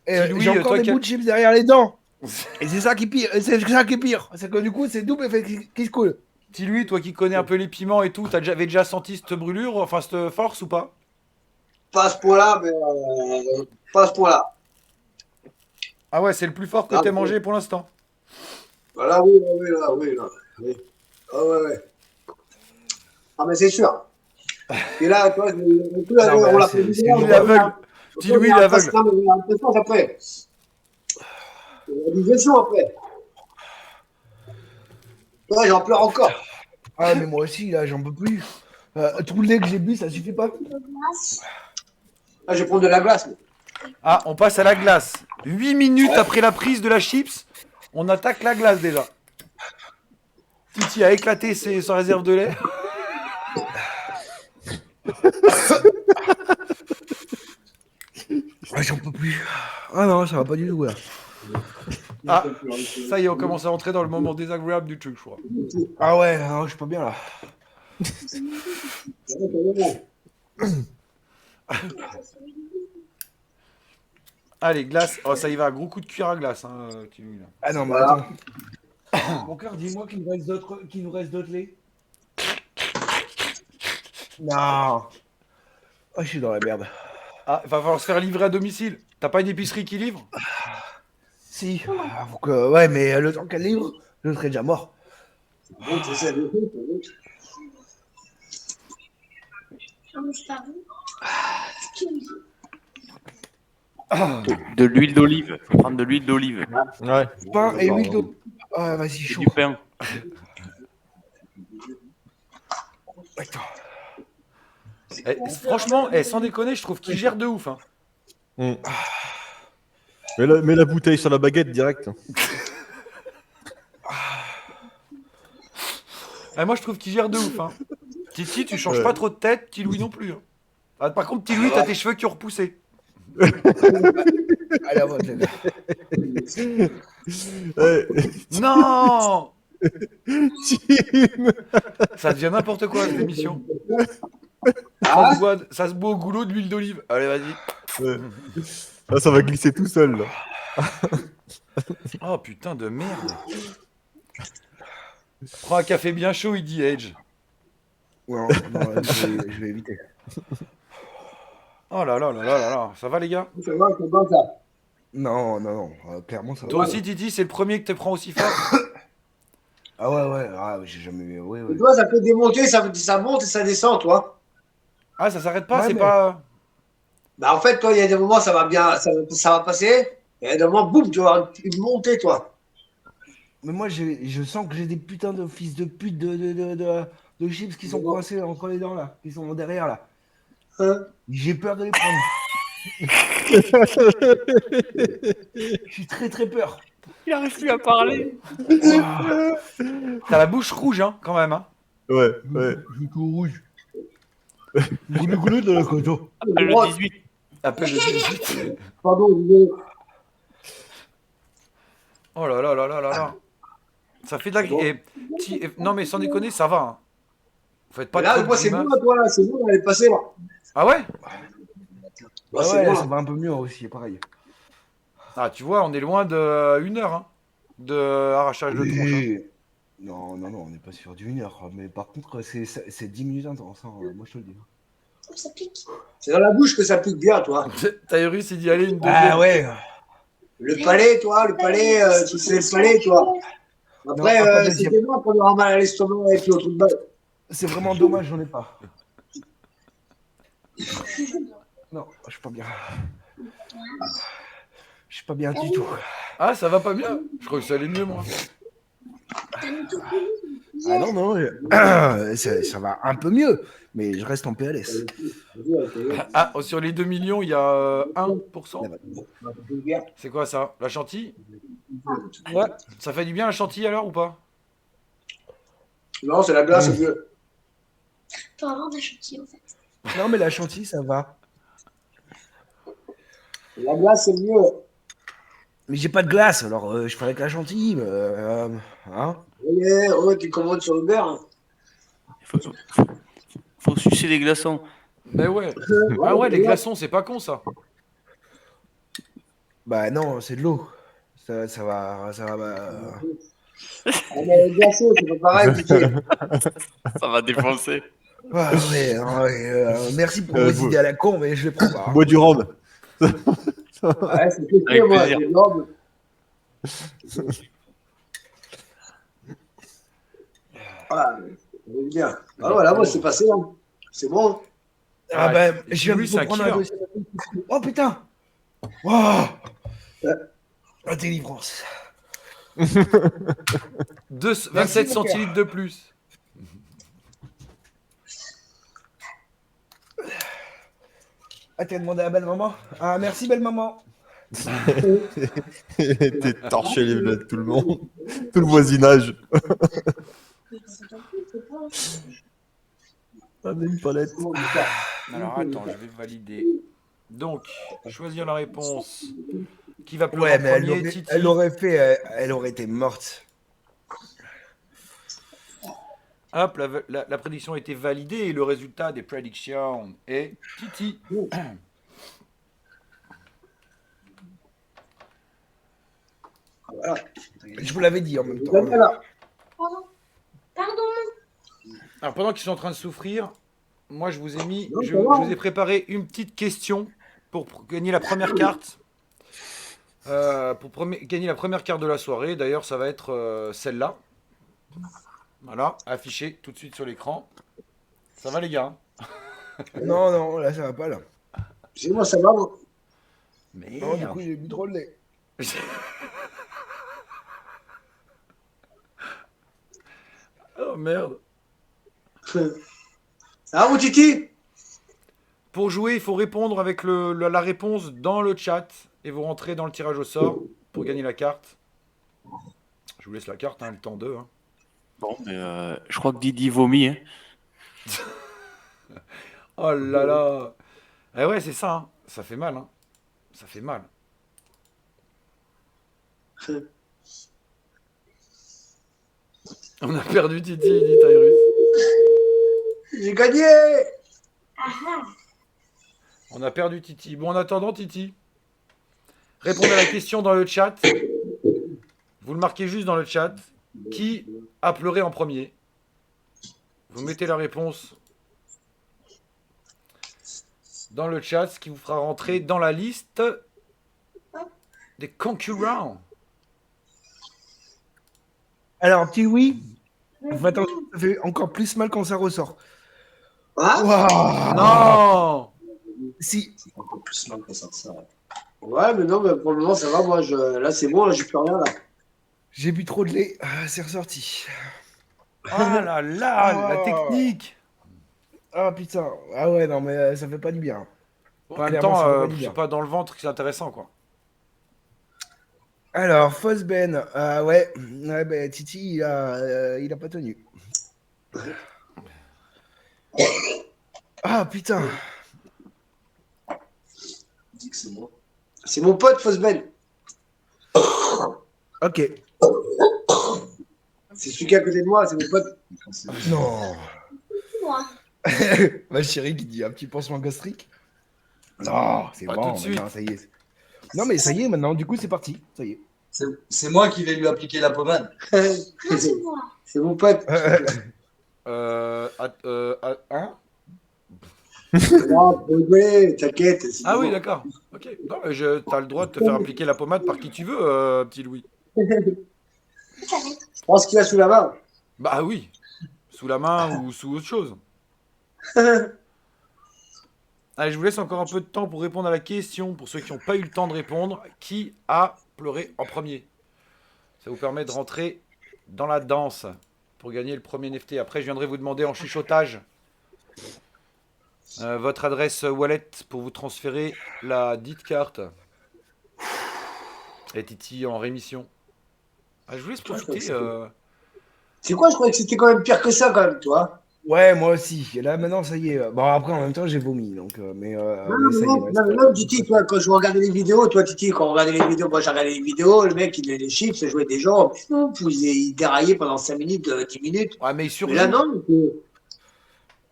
Et Petit Louis, j'ai encore toi des qui a- bouts de chips derrière les dents. Et c'est ça qui pire. C'est ça qui est pire. C'est que du coup, c'est double effet qui se coule. Petit Louis, toi qui connais un peu les piments et tout, avais déjà senti cette brûlure, enfin cette force ou pas? Pas à ce point-là, mais pas à ce point-là. Ah ouais, c'est le plus fort que Ah, t'aies oui. mangé pour l'instant. Voilà, oui, oui. Ah ouais. Ah, mais c'est sûr. Et là, toi, on l'a fait. c'est Il est aveugle. Petit Louis, il est aveugle. Il y a une pression après. Il y a des gestions après. Ouais, j'en pleure encore. Ah, mais moi aussi, là, j'en peux plus. Tout le lait que j'ai bu, ça suffit pas. Ah, je vais prendre de la glace. Ah, on passe à la glace. 8 minutes après la prise de la chips, on attaque la glace déjà. Titi a éclaté sa réserve de lait. Ah, j'en peux plus. Ah non, ça va pas du tout là. Ah, ça y est, on commence à entrer dans le moment désagréable du truc, je crois. Ah ouais, non, je suis pas bien là. Allez, glace. Oh, ça y va, gros coup de cuillère à glace, hein, Petit Louis, là. Ah non, mais Voilà. attends. Mon cœur, dis-moi qu'il nous reste d'autres laits. Non. Ah, je suis dans la merde. Ah, il va falloir se faire livrer à domicile. T'as pas une épicerie qui livre? Si. Ah, faut que... Ouais, mais le temps qu'elle livre, je serai déjà mort. Bon, tu sais, De l'huile d'olive. Faut prendre de l'huile d'olive. Ouais. Pain et huile d'eau. Ah, vas-y, Et chaud. du pain. Attends. Franchement, sans déconner, je trouve qu'il gère de ouf. Hein. Mets la bouteille sur la baguette direct. Moi, je trouve qu'il gère de ouf. Hein. Titi, tu changes Ouais. pas trop de tête. Petit Louis non plus. Hein. Ah, par contre, Petit Louis, t'as tes cheveux qui ont repoussé. Allez, à votre aide. Ouais. Non, ça devient n'importe quoi cette émission. Ça se boit au goulot de l'huile d'olive. Allez, vas-y. Ouais. Ah, ça va glisser tout seul là. Oh putain de merde. Prends un café bien chaud, il dit Edge. Non, je vais éviter. Oh là là là là là là. Ça va les gars? c'est bon, ça. Non, clairement, ça va. Toi aussi, Titi, c'est le premier que te prend aussi fort. Ah ouais, j'ai jamais... Ouais. Et toi, ça peut démonter, ça monte et ça descend, toi. Ah, ça s'arrête pas, Ouais, c'est mais- pas. Bah, en fait, toi, il y a des moments, ça va bien, ça va passer. Et il y a des moments, boum, tu vas avoir une montée, toi. Mais moi, je sens que j'ai des putains de fils de pute de chips qui sont coincés entre les dents, là. Qui sont derrière, là. Hein? J'ai peur de les prendre. J'ai très, très peur. Il arrive plus à parler. T'as la bouche rouge, hein, quand même. Hein. Ouais, ouais. Je suis tout rouge. Goulou dans la coteau. Le 18. Appelle le 18. Pardon, désolé. Oh là là là là là là. Ça fait de la non mais sans déconner, ça va. Hein. Vous faites pas Mais là, trop de moi, c'est bon, grimaces. là, toi, là, c'est bon, elle est passée, là. Ah ouais? Là, c'est bon, Ouais, là. ça va un peu mieux aussi, pareil. Ah tu vois, on est loin de 1 heure hein, de arrachage de tronche. Hein. Oui. Non, non, non, on n'est pas sur du 1 heure. Mais par contre, c'est 10 minutes intense, hein, moi je te le dis. Ça pique. C'est dans la bouche que ça pique bien, toi. Tyrus il dit allez une deuxième. Ah ouais. Le palais, toi, le palais, tu sais le palais, toi. Après, Non, pas deuxième. c'était bon qu'on aura mal à l'estomac avec le trou de balle. C'est vraiment dommage, j'en ai pas. Non, je suis pas bien. Je suis pas bien du tout. Ah ça va pas bien? Je crois que ça allait mieux moi. Ah non, non, ça va un peu mieux, mais je reste en PLS. Ah sur les 2 millions il y a 1%. C'est quoi ça? La chantilly? Ouais. Ça fait du bien la chantilly alors ou pas? Non, c'est la glace, c'est mieux. Faut avoir de la chantilly en fait. Non, mais la chantilly, ça va. La glace, c'est mieux. Mais j'ai pas de glace, alors je ferais que la chantilly. Hein Ouais, ouais, tu commandes sur Uber. Hein. Faut sucer les glaçons. Mais ouais. Ah ouais les glaçons c'est pas con ça. Bah non, c'est de l'eau. Ça va. Ah, mais les glaçons, c'est pas pareil, tu sais. Ça va défoncer. Ah, ouais, merci pour vos vous- idées à la con, mais je les prends pas. Bois du rhum. Ouais, c'est tout Avec moi, plaisir. c'est énorme. Ah, c'est bien. Ah voilà, moi, c'est passé. Hein. C'est bon. Ah Ouais, bah, et je viens lui, de c'est un vous prendre un killer. dossier. Oh putain. Wow. La délivrance. 27 mon cœur. centilitres de plus. Ah, t'as demandé à belle maman. Ah, merci belle maman. T'es torché tout le monde. Tout le voisinage. Ah, mais une palette. Alors attends, je vais valider. Donc, choisir la réponse. Qui va Ouais, pleurer mais en elle premier? aurait, Titi. elle aurait fait, elle aurait été morte. Hop, la prédiction a été validée et le résultat des prédictions est Titi. Voilà. Je vous l'avais dit en même temps. Voilà. Pardon. Pardon. Alors pendant qu'ils sont en train de souffrir, moi je vous ai mis, Non, je ça va. vous ai préparé une petite question pour gagner la première carte. Gagner la première carte de la soirée. D'ailleurs, ça va être celle-là. Voilà, affichée tout de suite sur l'écran. Ça va les gars? Non, non, là ça va pas là. Chez moi, ça va, moi. Non, du coup, j'ai bu trop de lait. Oh merde. Ah, mon Titi? Pour jouer, il faut répondre avec la réponse dans le chat et vous rentrez dans le tirage au sort pour gagner la carte. Je vous laisse la carte, hein, le temps 2. Hein. Bon, mais je crois que Didi vomit. Hein. Oh là là. Eh ouais, c'est ça. Hein. Ça fait mal. Hein. Ça fait mal. On a perdu Titi, dit Tyrus. J'ai gagné. On a perdu Titi. Bon, en attendant, Titi, répondez à la question dans le chat. Vous le marquez juste dans le chat. Qui a pleuré en premier? Vous mettez la réponse dans le chat, ce qui vous fera rentrer dans la liste des concurrents. Alors, petit oui. Fais attention, ça fait encore plus mal quand ça ressort. Hein? Waouh. Non. Si. Encore plus mal que ça. Ouais, mais non, mais pour le moment, ça va. Moi, là, c'est bon, là, j'ai plus rien, là. J'ai bu trop de lait, c'est ressorti. Ah là là, la technique. Ah putain. Ah ouais, non, mais ça fait pas du bien. En Pas même clairement, ça temps, fait pas du bien. c'est pas dans le ventre que c'est intéressant, quoi. Alors, Fosben, ouais, bah, Titi, il a pas tenu. Ah putain, Dis que c'est moi. C'est mon pote, Fosben. ok. C'est celui qui est à côté de moi, c'est mon pote. Non. Moi. Ma chérie qui dit un petit pansement gastrique. Non, c'est Pas bon, tout de suite. maintenant, ça y est. Non, mais ça y est, maintenant, du coup, c'est parti. Ça y est. C'est moi qui vais lui appliquer la pommade. Non, c'est moi. C'est mon pote. Hein? Non, faut rigoler, t'inquiète. c'est Ah oui, bon. d'accord. Ok. Non, mais t'as le droit de te faire appliquer la pommade par qui tu veux, petit Louis. Je pense qu'il a sous la main. Bah oui. Sous la main ou sous autre chose. Allez, je vous laisse encore un peu de temps pour répondre à la question. Pour ceux qui n'ont pas eu le temps de répondre, qui a pleuré en premier? Ça vous permet de rentrer dans la danse pour gagner le premier NFT. Après, je viendrai vous demander en chuchotage votre adresse wallet pour vous transférer la dite carte. Et Titi en rémission. Ah, je vous laisse profiter. C'est quoi, je croyais que c'était quand même pire que ça, quand même, toi. Ouais, moi aussi. Et là, maintenant, ça y est. Bon, après, en même temps, j'ai vomi. Donc, mais ça y est. Non, mais même Titi, toi, quand je regardais les vidéos, toi, Titi, quand on regardait les vidéos, moi, j'ai regardé les vidéos, le mec, il donnait des chips, il jouait des gens, il déraillait pendant 5 minutes, 10 minutes. Ouais, mais ils Mais surjouent. là, non.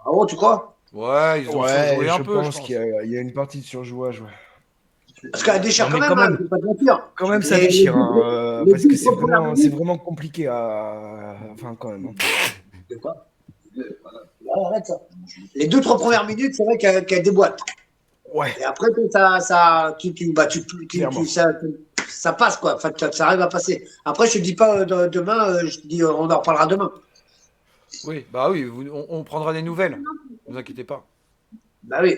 Ah bon, tu crois? Ouais, ils ont Ouais, surjoué un je peu, pense je pense. qu'il y a une partie de surjouage. Ouais. Parce qu'elle déchire Non, mais quand même, quand hein, même. je vais pas te mentir. Quand même, ça Les- déchire. les Parce que deux c'est premières vraiment, minutes- compliqué à. Enfin, quand même. Hein. C'est quoi? Arrête ça. Les 2-3 premières minutes, c'est vrai qu'elle déboîte. Ouais. Et après, Clairement. ça passe, quoi. Enfin, ça arrive à passer. Après, je te dis pas demain, je te dis, on en reparlera demain. Oui, bah oui, on prendra des nouvelles. Ne vous inquiétez pas. Bah oui.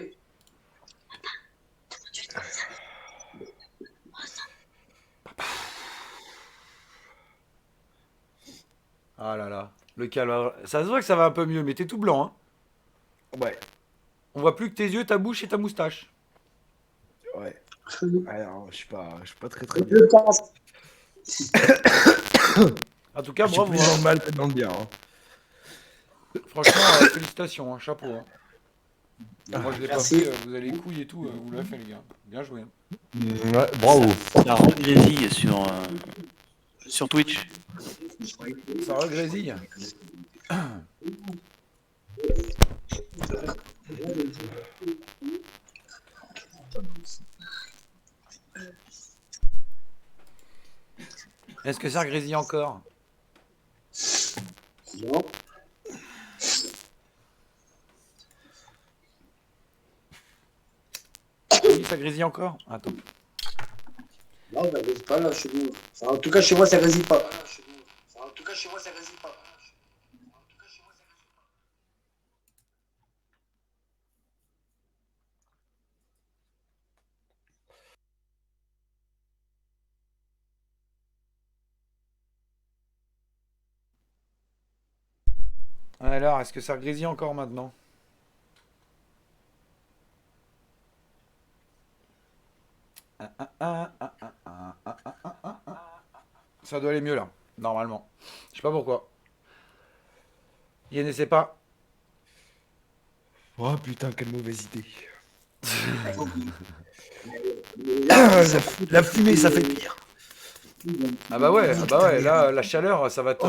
Ah là là, le calme. Ça se voit que ça va un peu mieux, mais t'es tout blanc, hein. Ouais. On voit plus que tes yeux, ta bouche et ta moustache. Ouais. Alors, je suis pas très bien. Je pense. En tout cas, Je suis bravo. plus dans Hein. le mal que dans le bien. Hein. Franchement, félicitations, hein, chapeau. Hein. Moi, je l'ai pas Merci. fait, vous avez les couilles et tout, vous l'avez fait, les gars. Bien joué. Hein. Ouais, bravo. Ça regrésille sur Twitch. Ça regrésille. Est-ce que ça regrésille encore? Non. Oui, ça grésille encore? Attends. Non, ça grésille pas là chez vous. Enfin, en tout cas, chez moi, ça grésille pas. Alors, est-ce que ça grésille encore maintenant? Ça doit aller mieux là, normalement. Je sais pas pourquoi. Yann, n'essaie pas. Oh putain, quelle mauvaise idée. La fumée, ça fait pire. Ah bah ouais, là, la chaleur, ça va te...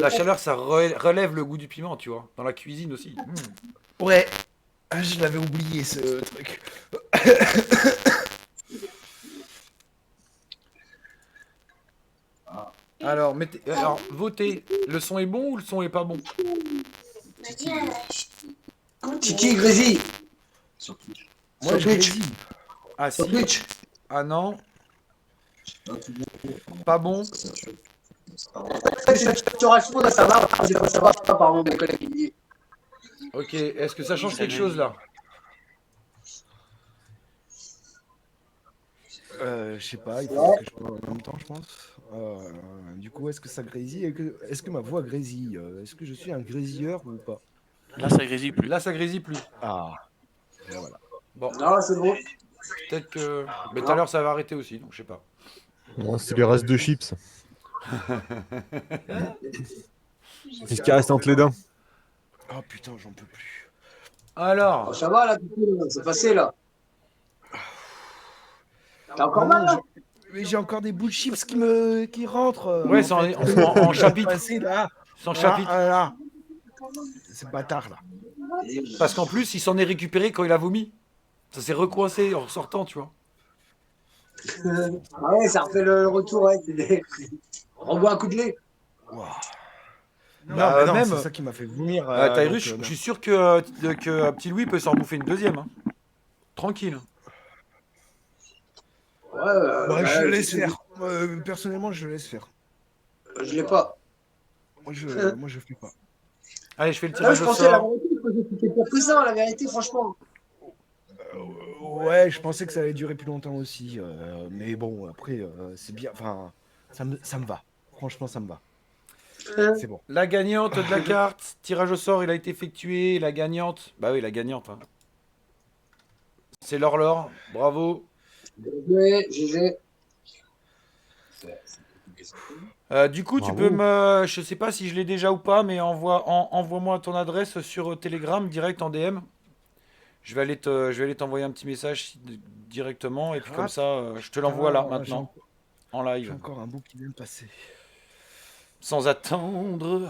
la chaleur, ça relève le goût du piment, tu vois. Dans la cuisine aussi. Ouais. Ah, je l'avais oublié ce truc. Alors, votez. Le son est bon ou le son est pas bon? Titi grésille. Moi, je Twitch. grésille. Ah Sur si. Twitch. Ah non. Pas bon. Saturation, là, ça va. Ça va pas, pardon, mes collègues. ils disent. Ok, est-ce que ça change quelque chose là? Je sais pas, il faut que je parle en même temps, je pense. Du coup, est-ce que ça grésille? Est-ce que ma voix grésille? Est-ce que je suis un grésilleur ou pas? Là, ça grésille plus. Là, ça grésille plus. Ah, et voilà. Bon, Non, c'est bon. peut-être que... Mais tout à l'heure, ça va arrêter aussi, donc je sais pas. Non, c'est les restes de chips. Qu'est-ce qui reste entre les dents? Oh putain, j'en peux plus. Alors, Oh, ça va là, c'est passé là. T'as encore Non, mal là mais j'ai encore des bouts de chips qui rentrent. ouais, c'est en chapitre. Passé, là. C'est en chapitre. Là. C'est bâtard là. Parce qu'en plus, il s'en est récupéré quand il a vomi. Ça s'est recoincé en ressortant, tu vois. Ah ouais, ça refait le retour, ouais. Renvoie un coup de lait. Non, Bah, mais non, même- c'est ça qui m'a fait vomir. Tyrus, donc, je suis sûr que Petit Louis peut s'en bouffer une deuxième. Hein. Tranquille. Ouais, ouais, je ouais, laisse faire. Personnellement, je laisse faire. Je l'ai pas. Moi, je fais pas. Allez, je fais le Ah, tirage je au pensais la sort. vérité, je pensais que c'était pas que ça, la vérité, franchement. Ouais, je pensais que ça allait durer plus longtemps aussi. Mais bon, après, c'est bien. Enfin, ça me va. Franchement, ça me va. C'est bon. La gagnante de la carte. Tirage au sort, il a été effectué. La gagnante. Bah oui, la gagnante. Hein. C'est Laure. Bravo. Ouais, GG. Du coup, tu Bravo. peux me. Je sais pas si je l'ai déjà ou pas, mais envoie-moi ton adresse sur Telegram, direct en DM. Je vais aller t'envoyer un petit message directement, et puis comme ça, je te l'envoie là, maintenant, en J'ai live. encore un bout qui vient de passer. Sans attendre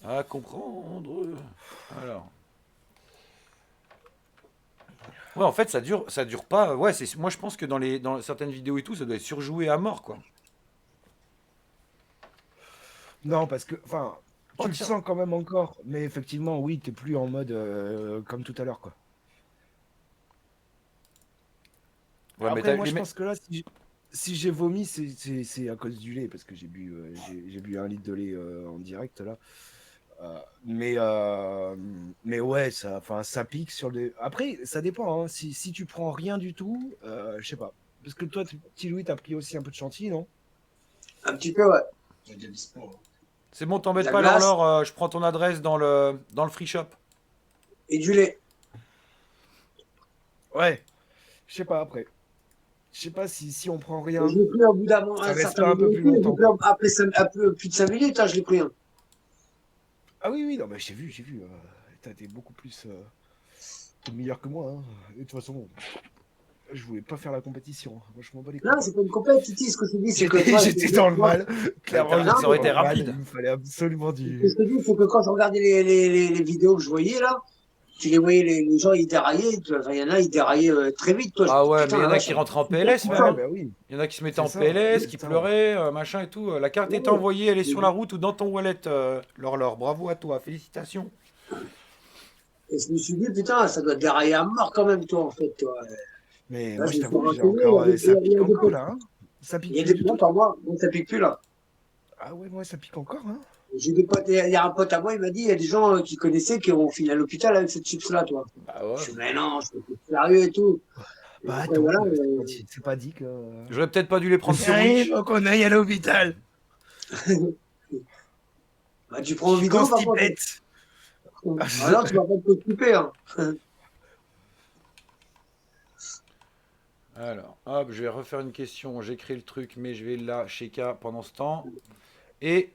à comprendre. Alors. Ouais, en fait, ça dure pas. Ouais, moi je pense que dans certaines vidéos et tout, ça doit être surjoué à mort, quoi. Non, parce que, enfin, Oh, tu le tiens. sens quand même encore. Mais effectivement, oui, t'es plus en mode comme tout à l'heure, quoi. Ouais, mais Après, moi, je pense que là, si j'ai vomi, c'est à cause du lait, parce que j'ai bu 1 litre de lait en direct, là. Mais ouais, ça pique sur le. Après, ça dépend, hein. Si tu prends rien du tout, je sais pas. Parce que toi, petit Louis, t'as pris aussi un peu de chantilly, non? Un petit peu, ouais. c'est bon, t'embête La pas, glace. Laure, je prends ton adresse dans le free shop. Et du lait. Ouais. Je sais pas, après. Je sais pas si on prend rien. Je l'ai pris au bout d'un moment. Ça reste certain un peu minute, plus je l'ai longtemps, pris après un peu plus de 5 minutes, hein, je l'ai pris. Hein. Ah oui, non, mais j'ai vu. T'as été beaucoup plus meilleur que moi, hein. Et de toute façon, je voulais pas faire la compétition. Moi, je m'en bats les couilles. Non, c'est pas une compète, Titi. Ce que je te dis, c'est que. toi, J'étais dans le mal. Clairement, Ça aurait été j'étais dans le rapide. mal. Il me fallait absolument Ce que du. je te dis, c'est que quand je regardais les vidéos que je voyais là, tu les voyais, les gens, ils déraillaient. Enfin, il y en a, ils déraillaient très vite. Toi, Ah ouais, putain, mais il y en la a vache, qui rentraient en PLS même. Ouais, Hein. bah oui. Il y en a qui se mettaient C'est en ça, PLS, qui putain. pleuraient, machin et tout. La carte est Ouais. envoyée, elle est sur la route ou dans ton wallet, Laure. Bravo à toi, félicitations. Et je me suis dit, putain, ça doit dérailler à mort quand même, toi, en fait. Toi. Mais Là, moi, je je me t'avoue, suis j'ai renseigné, encore. Ça il y pique a des encore là, hein. Ça pique Il y a plus des du potes tout. à moi, donc ça pique plus là. Ah ouais, moi, ça pique encore, hein. J'ai des potes, il y a un pote à moi, il m'a dit, il y a des gens qui connaissaient qui ont fini à l'hôpital avec cette chips-là, toi. Bah ouais. Je suis, mais non, je suis sérieux et tout. Et Bah après, attends, voilà, c'est pas dit que. J'aurais peut-être pas dû les prendre sur Wish. Faut qu'on aille à l'hôpital. bah, tu prends en vidéo, par contre. constipette. Alors, tu vas pas te préoccuper. Hein. Alors, hop, je vais refaire une question. J'écris le truc, mais je vais là chez K pendant ce temps. Et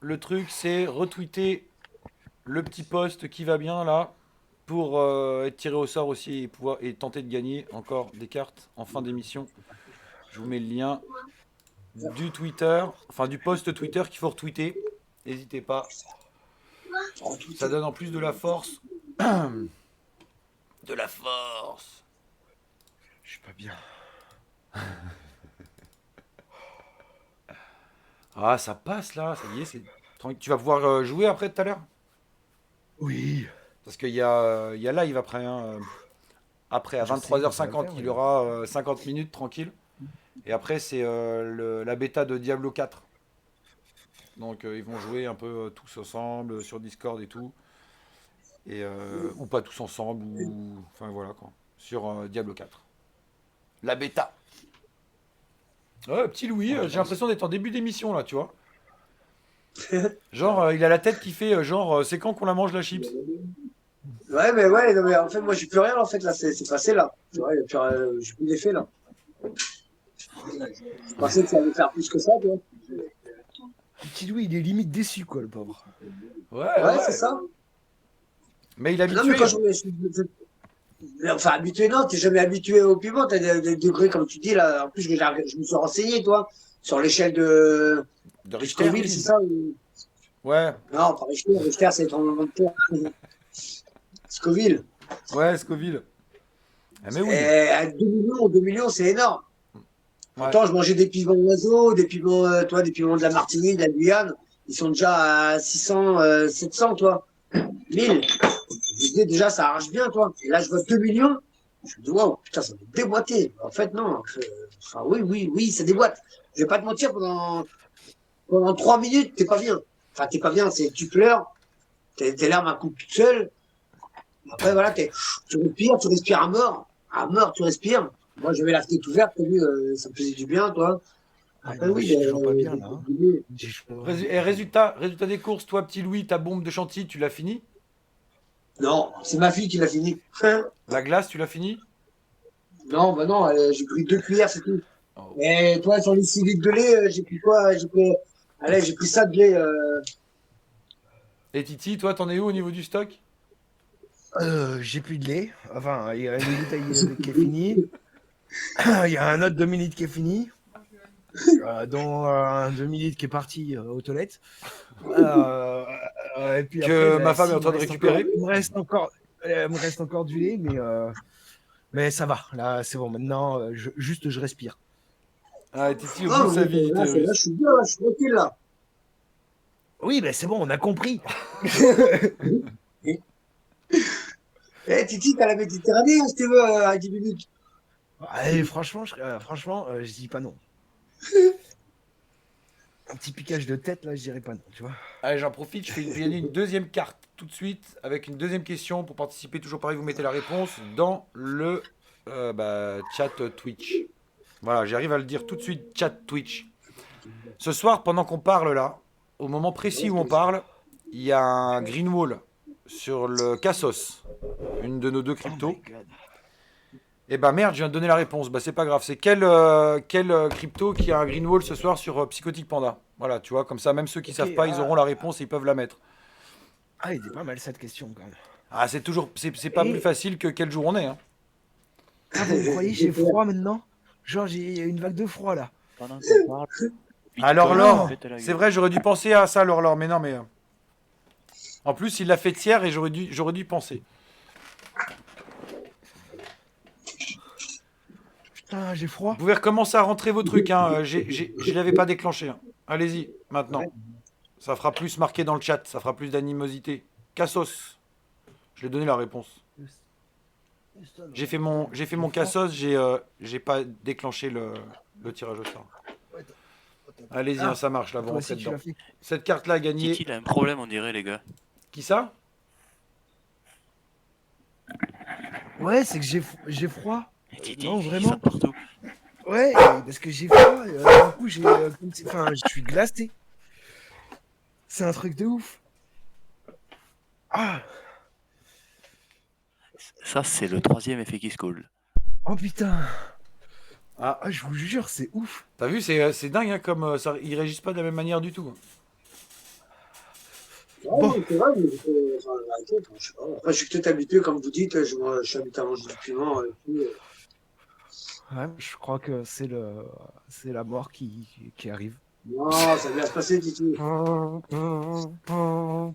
le truc, c'est retweeter le petit post qui va bien là pour être tiré au sort aussi et tenter de gagner encore des cartes en fin d'émission. Je vous mets le lien du Twitter, enfin du post Twitter qu'il faut retweeter. N'hésitez pas. Ça donne en plus de la force. De la force. Je suis pas bien. Ah, ça passe là, ça y est, c'est tranquille. Tu vas pouvoir jouer après tout à l'heure? Oui. Parce qu'il y a live après. Hein. Après, à Je sais que ça va 23h50, le faire, il y mais- aura 50 minutes tranquille. Et après, c'est la bêta de Diablo 4. Donc, ils vont jouer un peu tous ensemble sur Discord et tout. Et, ou pas tous ensemble, ou. Enfin, voilà quoi. Sur Diablo 4. La bêta. Ouais, petit Louis, j'ai l'impression d'être en début d'émission là, tu vois. Genre, il a la tête qui fait genre, c'est quand qu'on la mange la chips? Ouais, non, mais en fait, moi, j'ai plus rien, en fait, là, c'est passé, là. Tu vois, j'ai plus d'effet, là. Je pensais que ça allait faire plus que ça, toi. Petit Louis, il est limite déçu, quoi, le pauvre. Ouais, c'est ça. Mais il est Non, mais habitué. quand enfin, habitué, non, t'es jamais habitué au piment, t'as des degrés, comme tu dis, là. En plus, je me suis renseigné, toi, sur l'échelle De de Richter. Scoville, c'est ça Ouais, Non, pas Richter, Richter, c'est tremblement de terre. Scoville. ouais, Scoville. Ah, mais oui. Et à 2 millions, c'est énorme. Ouais. Pourtant, je mangeais des piments oiseaux, des piments, toi, des piments de la Martinique, de la Guyane. Ils sont déjà à 600, 700, toi. 1000. Je disais, déjà, ça arrache bien, toi. Et là, je vois 2 millions. Je me dis, waouh, putain, ça va déboîter. En fait, non. Enfin, oui, ça déboîte. Je vais pas te mentir, pendant 3 minutes, t'es pas bien. Enfin, t'es pas bien, c'est tu pleures, tes larmes à coups toute seule. Après, voilà, tu respires à mort. À mort, tu respires. Moi, j'avais la fenêtre ouverte, t'as vu, ça me faisait du bien, toi. Après, Moi, oui, je suis toujours pas bien, là. Hein. J'ai chaud. Et résultat des courses, toi, petit Louis, ta bombe de chantilly, tu l'as fini? Non, c'est ma fille qui l'a fini. La glace, tu l'as fini? Non, bah non, j'ai pris 2 cuillères, c'est tout. Oh. Et toi, sur les 6 litres de lait, j'ai pris quoi? Allez, j'ai pris ça de lait. Et Titi, toi, t'en es où au niveau du stock? J'ai plus de lait. Enfin, il y a une bouteille qui est finie. Il y a un autre demi-litre qui est fini. Dont un demi-litre qui est parti aux toilettes. Et puis Que après, ma femme si, est en train il me de reste récupérer. encore- il me reste encore du lait, mais ça va. Là, c'est bon. Maintenant, juste, je respire. Ah, et Titi, au bout Non, de sa mais vie, là, t'es je suis bien, là, je suis tranquille, là. Oui, ben c'est bon, on a compris. Eh, Titi, t'as la Méditerranée, hein, si tu veux, à 10 minutes. Allez, franchement, je dis pas non. Un petit piquage de tête, là, je dirais pas non, tu vois. Allez, j'en profite, je fais gagner une deuxième carte tout de suite avec une deuxième question pour participer. Toujours pareil, vous mettez la réponse dans le chat Twitch. Voilà, j'arrive à le dire tout de suite, chat Twitch. Ce soir, pendant qu'on parle là, au moment précis où on parle, il y a un green wall sur le Cassos, une de nos deux cryptos. Oh my God. Et bah merde, je viens de donner la réponse. Bah c'est pas grave. C'est quel crypto qui a un green wall ce soir sur Psychotic Panda? Voilà, tu vois, comme ça, même ceux qui savent pas, ils auront la réponse et ils peuvent la mettre. Ah, il était pas mal cette question quand même. Ah, c'est toujours, c'est pas plus facile que quel jour on est. Hein. Ah, vous me croyez j'ai froid maintenant? Genre, j'ai une vague de froid là. Pendant qu'on parle. Alors Bitcoin, Laure, pète la gueule. c'est vrai, j'aurais dû penser à ça, Laure, mais non, mais. En plus, il l'a fait hier et j'aurais dû penser. Putain, j'ai froid. Vous pouvez recommencer à rentrer vos trucs, hein. Je l'avais pas déclenché. Hein. Allez-y, maintenant. Ça fera plus marqué dans le chat, ça fera plus d'animosité. Cassos. Je lui ai donné la réponse. J'ai fait mon Cassos, j'ai pas déclenché le tirage au sort. Allez-y, hein, ça marche là, vous Toi aussi, rentrez tu dedans. l'as fait. Cette carte-là a gagné. Titi, il a un problème, on dirait, les gars. Qui ça? Ouais, c'est que j'ai froid. Et Titi, Non, il dit vraiment. ça partout. Ouais, parce que j'ai froid. Du coup, je suis glacé. C'est un truc de ouf. Ah, Ça, c'est le troisième effet qui se coule. oh putain. Ah, Ah, je vous jure, c'est ouf. t'as vu, c'est dingue, hein, comme ça, ils réagissent pas de la même manière du tout. Ouais, c'est vrai, mais enfin, arrêtez, je sais pas. Après, je suis peut-être habitué, comme vous dites, je suis habitué à manger du piment. Et puis, Ouais, je crois que c'est la mort qui arrive. non, ça va bien se passer, Titi. Oh non, non,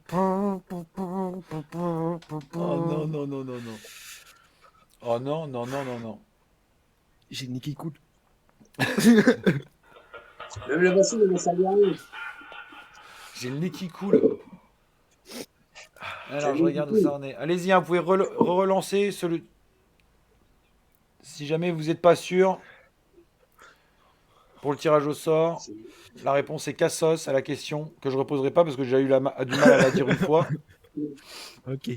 non, non, non. Oh non, non, non, non, non. J'ai le nez qui coule. Même le bassin, il m'a servi à rien. J'ai le nez qui coule. Alors, je regarde où ça en est. Allez-y, hein, vous pouvez relancer. Si jamais vous n'êtes pas sûr, pour le tirage au sort, la réponse est Cassos à la question que je ne reposerai pas parce que j'ai eu du mal à la dire une fois. Ok.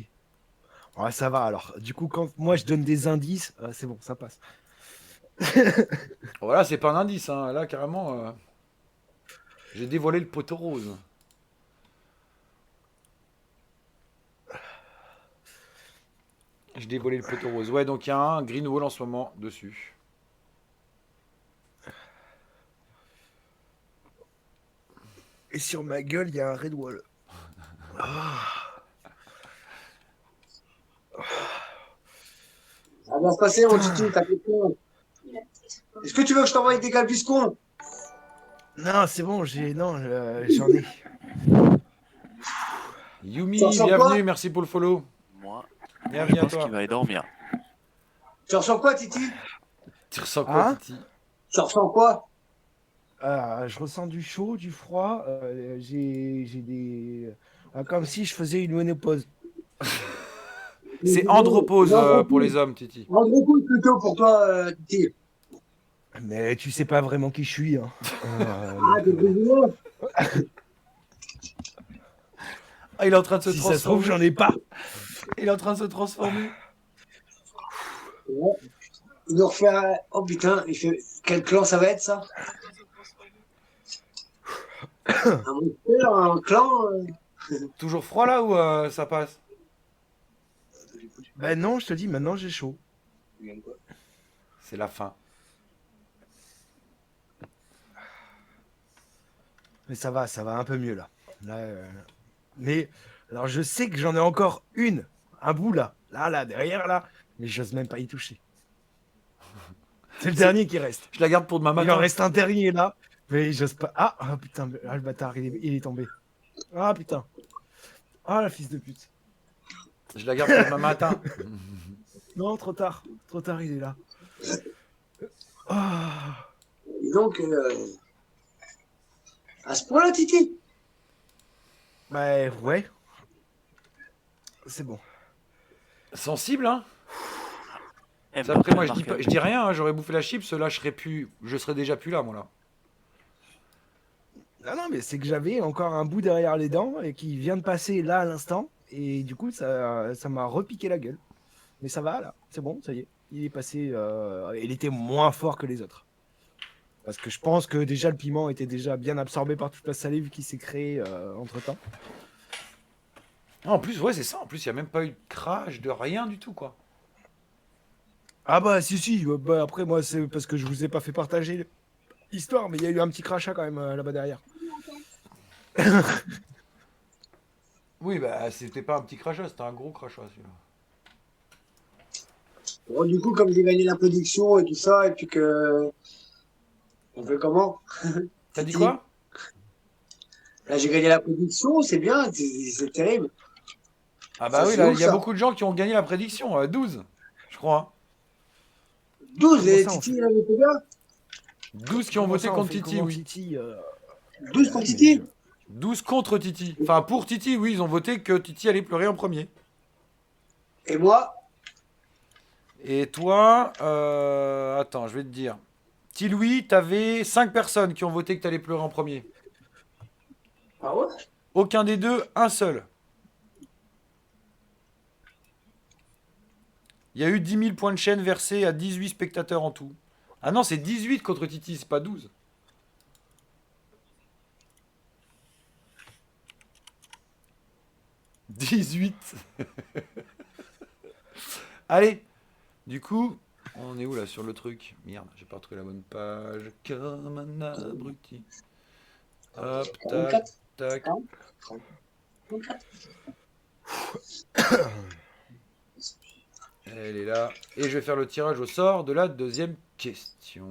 Ouais, ça va alors. Du coup, quand moi je donne des indices, c'est bon, ça passe. Voilà, c'est pas un indice. Hein. Là, carrément, j'ai dévoilé le poteau rose. J'ai dévoilé le poteau rose. Ouais, donc il y a un green wall en ce moment dessus. Et sur ma gueule, il y a un red wall. Ça va bien se passer, mon Titi, t'inquiète pas. Est-ce que tu veux que je t'envoie des galbuscons? Non, c'est bon, j'en ai. Yumi, Tu ressens bienvenue, quoi merci pour le follow. Moi, Bienvenue je à pense toi. qu'il va aller dormir. Tu ressens quoi, Titi? Tu ressens quoi, Hein Titi? Tu ressens quoi? Je ressens du chaud, du froid. J'ai des. Comme si je faisais une ménopause. C'est andropause pour les hommes, Titi. Andropause plutôt pour toi, Titi. Mais tu sais pas vraiment qui je suis. Hein. Ah, t'es brésilien? Ah, il est en train de se Si ça se transformer. trouve, j'en ai pas. Il est en train de se transformer. Ouais. Il nous refait un... Oh putain, il fait... Quel clan ça va être, ça? Un monster, un clan Toujours froid là ou ça passe? Ben non, je te dis, maintenant j'ai chaud. C'est la fin. Mais ça va un peu mieux là. Mais alors je sais que j'en ai encore un bout là, derrière là, mais j'ose même pas y toucher. C'est le dernier qui reste. Je la garde pour demain Il en matin. reste un dernier là, mais j'ose pas. Ah putain, le bâtard, il est tombé. Ah putain. Ah la fils de pute. Je la garde pour demain matin. Non, trop tard, il est là. Ah. Et donc, à ce point-là, Titi? Bah ouais. C'est bon. Sensible, hein? Eh, Ça, après, moi, Mbappé a marqué. je dis rien, hein, j'aurais bouffé la chips, là, je serais déjà plus là, moi, là. Non, mais c'est que j'avais encore un bout derrière les dents et qui vient de passer là à l'instant. Et du coup, ça m'a repiqué la gueule. Mais ça va là, c'est bon, ça y est. Il est passé. Il était moins fort que les autres. Parce que je pense que déjà le piment était déjà bien absorbé par toute la salive qui s'est créée entre temps. Ah, en plus, ouais, c'est ça. En plus, il n'y a même pas eu de crash, de rien du tout, quoi. Ah bah si, bah, après moi c'est parce que je vous ai pas fait partager l'histoire, mais il y a eu un petit crachat quand même là-bas derrière. Oui, bah, c'était pas un petit crachat, c'était un gros crachat, celui-là. Bon, du coup, comme j'ai gagné la production et tout ça, et puis que... On fait comment? T'as dit quoi? Là, j'ai gagné la production, c'est bien, c'est terrible. Ah bah Ça, oui, c'est là, ouf, il y a ça. beaucoup de gens qui ont gagné la prédiction, 12, je crois. 12, Comment et ça, on Titi, il avait combien? 12 qui ont Comment voté ça, on contre fait Titi, comment, oui. Titi, 12 pour Titi? 12 contre Titi. Enfin, pour Titi, oui, ils ont voté que Titi allait pleurer en premier. Et moi? Et toi, attends, je vais te dire. Louis, t'avais 5 personnes qui ont voté que t'allais pleurer en premier. Ah ouais? Aucun des deux, un seul. Il y a eu 10 000 points de chaîne versés à 18 spectateurs en tout. Ah non, c'est 18 contre Titi, c'est pas 12. « 18 !» Allez, du coup, on est où là sur le truc? Merde, j'ai pas retrouvé la bonne page. Comme un abruti. Hop, tac, 44. tac. 44. Elle est là. Et je vais faire le tirage au sort de la deuxième question.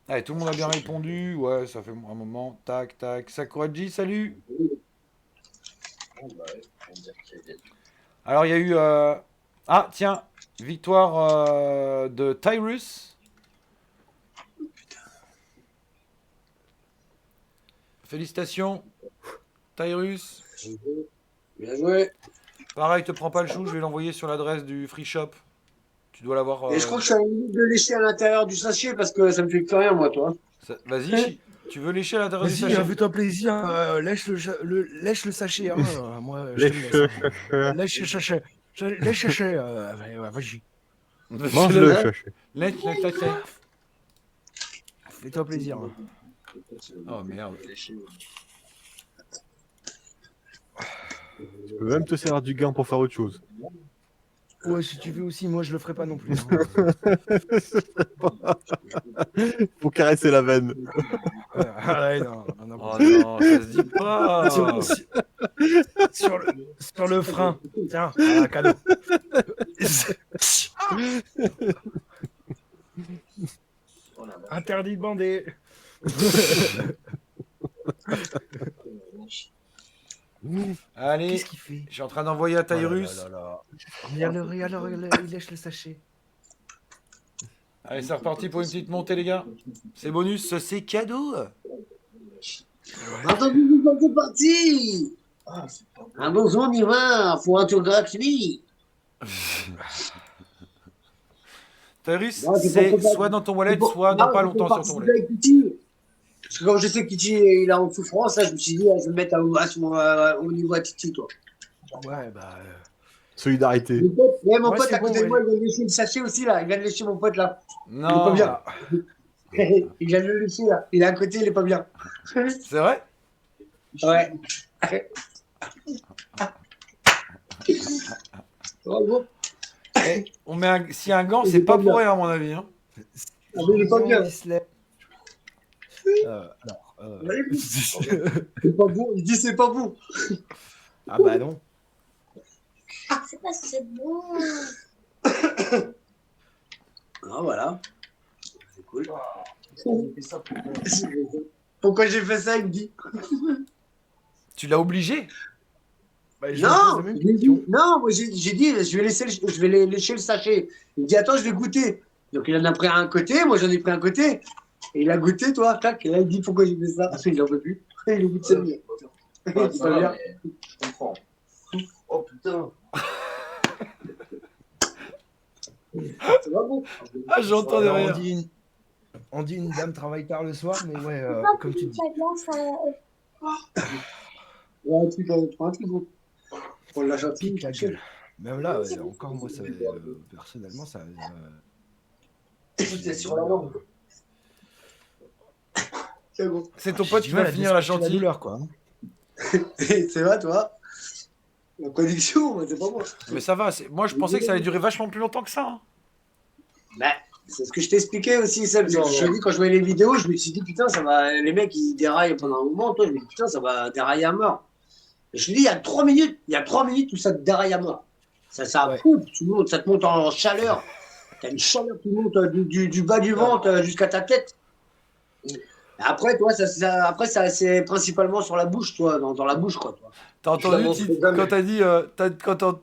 Allez, tout le monde a bien répondu. Ouais, ça fait un moment. Tac, tac. Sakuraji, salut. Alors, il y a eu... Ah, tiens. Victoire de Tyrus. Félicitations. Tyrus. Bien joué. Pareil, te prends pas le chou. Je vais l'envoyer sur l'adresse du free shop. Tu dois l'avoir... Et je crois que je suis à la limite de lécher à l'intérieur du sachet parce que ça me fait plus rien, moi, toi. Vas-y, tu veux lécher à l'intérieur du Vas-y, sachet? fais-toi plaisir, lèche le sachet. Hein, moi, je te le laisse, hein. Lèche le sachet. Lèche le sachet. Vas-y. Mange le sachet. Lèche le sachet. Fais-toi plaisir. Hein. Oh merde. Tu peux même te servir du gant pour faire autre chose. Ouais, si tu veux aussi, moi je le ferai pas non plus. Hein. Pour caresser la veine. Ouais, non, non, Oh non, ça se dit pas. sur le frein. Tiens, voilà, cadeau. Interdit de bander. Allez, Qu'est-ce qu'il fait? je suis en train d'envoyer à Tyrus. Oh là là là. Regarde, il lèche le sachet. Allez, c'est reparti pour une petite montée, les gars. C'est bonus, c'est cadeau. Entendu, c'est parti. Un bon on y va, faut un tour gratuit. Tyrus, Non, c'est pas- soit dans ton wallet, c'est soit dans non, pas c'est longtemps pour sur ton participer wallet. avec Kitty. Parce que comme je sais que Kitty il est en souffrance, là, je me suis dit, je vais me mettre au niveau à Kitty, toi. Ouais, bah. Solidarité. Mon Ouais, pote c'est à côté bon, de moi, il vient de lécher le sachet aussi, là. Il vient de lécher mon pote, là. Il est pas Non, bien. Il vient de le lécher, là. Il est à côté, il est pas bien. c'est vrai? Ouais. Bravo. Eh, s'il y a un gant, c'est pas pour rien, à mon avis. Hein. Ah, mais il est pas bien. Alors. C'est pas bon. Il dit c'est pas bon. Ah bah non. Ah, c'est pas c'est bon. Ah, voilà. C'est cool. Pourquoi j'ai fait ça, il me dit. Tu l'as obligé? Bah, je Non, me pose la même question. non, moi j'ai dit, je vais lécher le sachet. Il me dit, attends, je vais goûter. Donc il en a pris un côté, moi j'en ai pris un côté. Et il a goûté, toi, tac. Et là, il dit, pourquoi j'ai fait ça? Il en veut plus. Il goûte ça mieux. Ouais, ça va, mais je comprends. Oh putain. Ça va bon. Ah, j'entendais Alors, rien. on dit une dame travaille tard le soir, mais ouais, Pas comme tu dis. ta glace, Ouais, un truc, prends un truc, bon. Pour la gentille. Pique la gueule. Même là, encore moi, ça, personnellement, ça. C'est sur la langue. C'est bon. C'est ton pote qui J'ai du mal va à finir la déclencher chantilly. douleur, quoi. C'est vrai, toi? La connexion, c'est pas moi. Mais ça va, moi je pensais que ça allait durer vachement plus longtemps que ça. Hein. Bah, c'est ce que je t'expliquais aussi, ça. Je te dis, quand je voyais les vidéos, je me suis dit, putain, ça va. Les mecs, ils déraillent pendant un moment. Toi, je me dis, putain, ça va dérailler à mort. Et je te dis, il y a 3 minutes. Il y a 3 minutes où ça te déraille à mort. Ça Ouais. coupe, ça te monte en chaleur. T'as une chaleur qui monte du bas du ventre jusqu'à ta tête. Après, toi, après, c'est principalement sur la bouche, toi, dans la bouche, quoi. Toi. T'as Je la entendu montre Titi, jamais. quand t'as dit,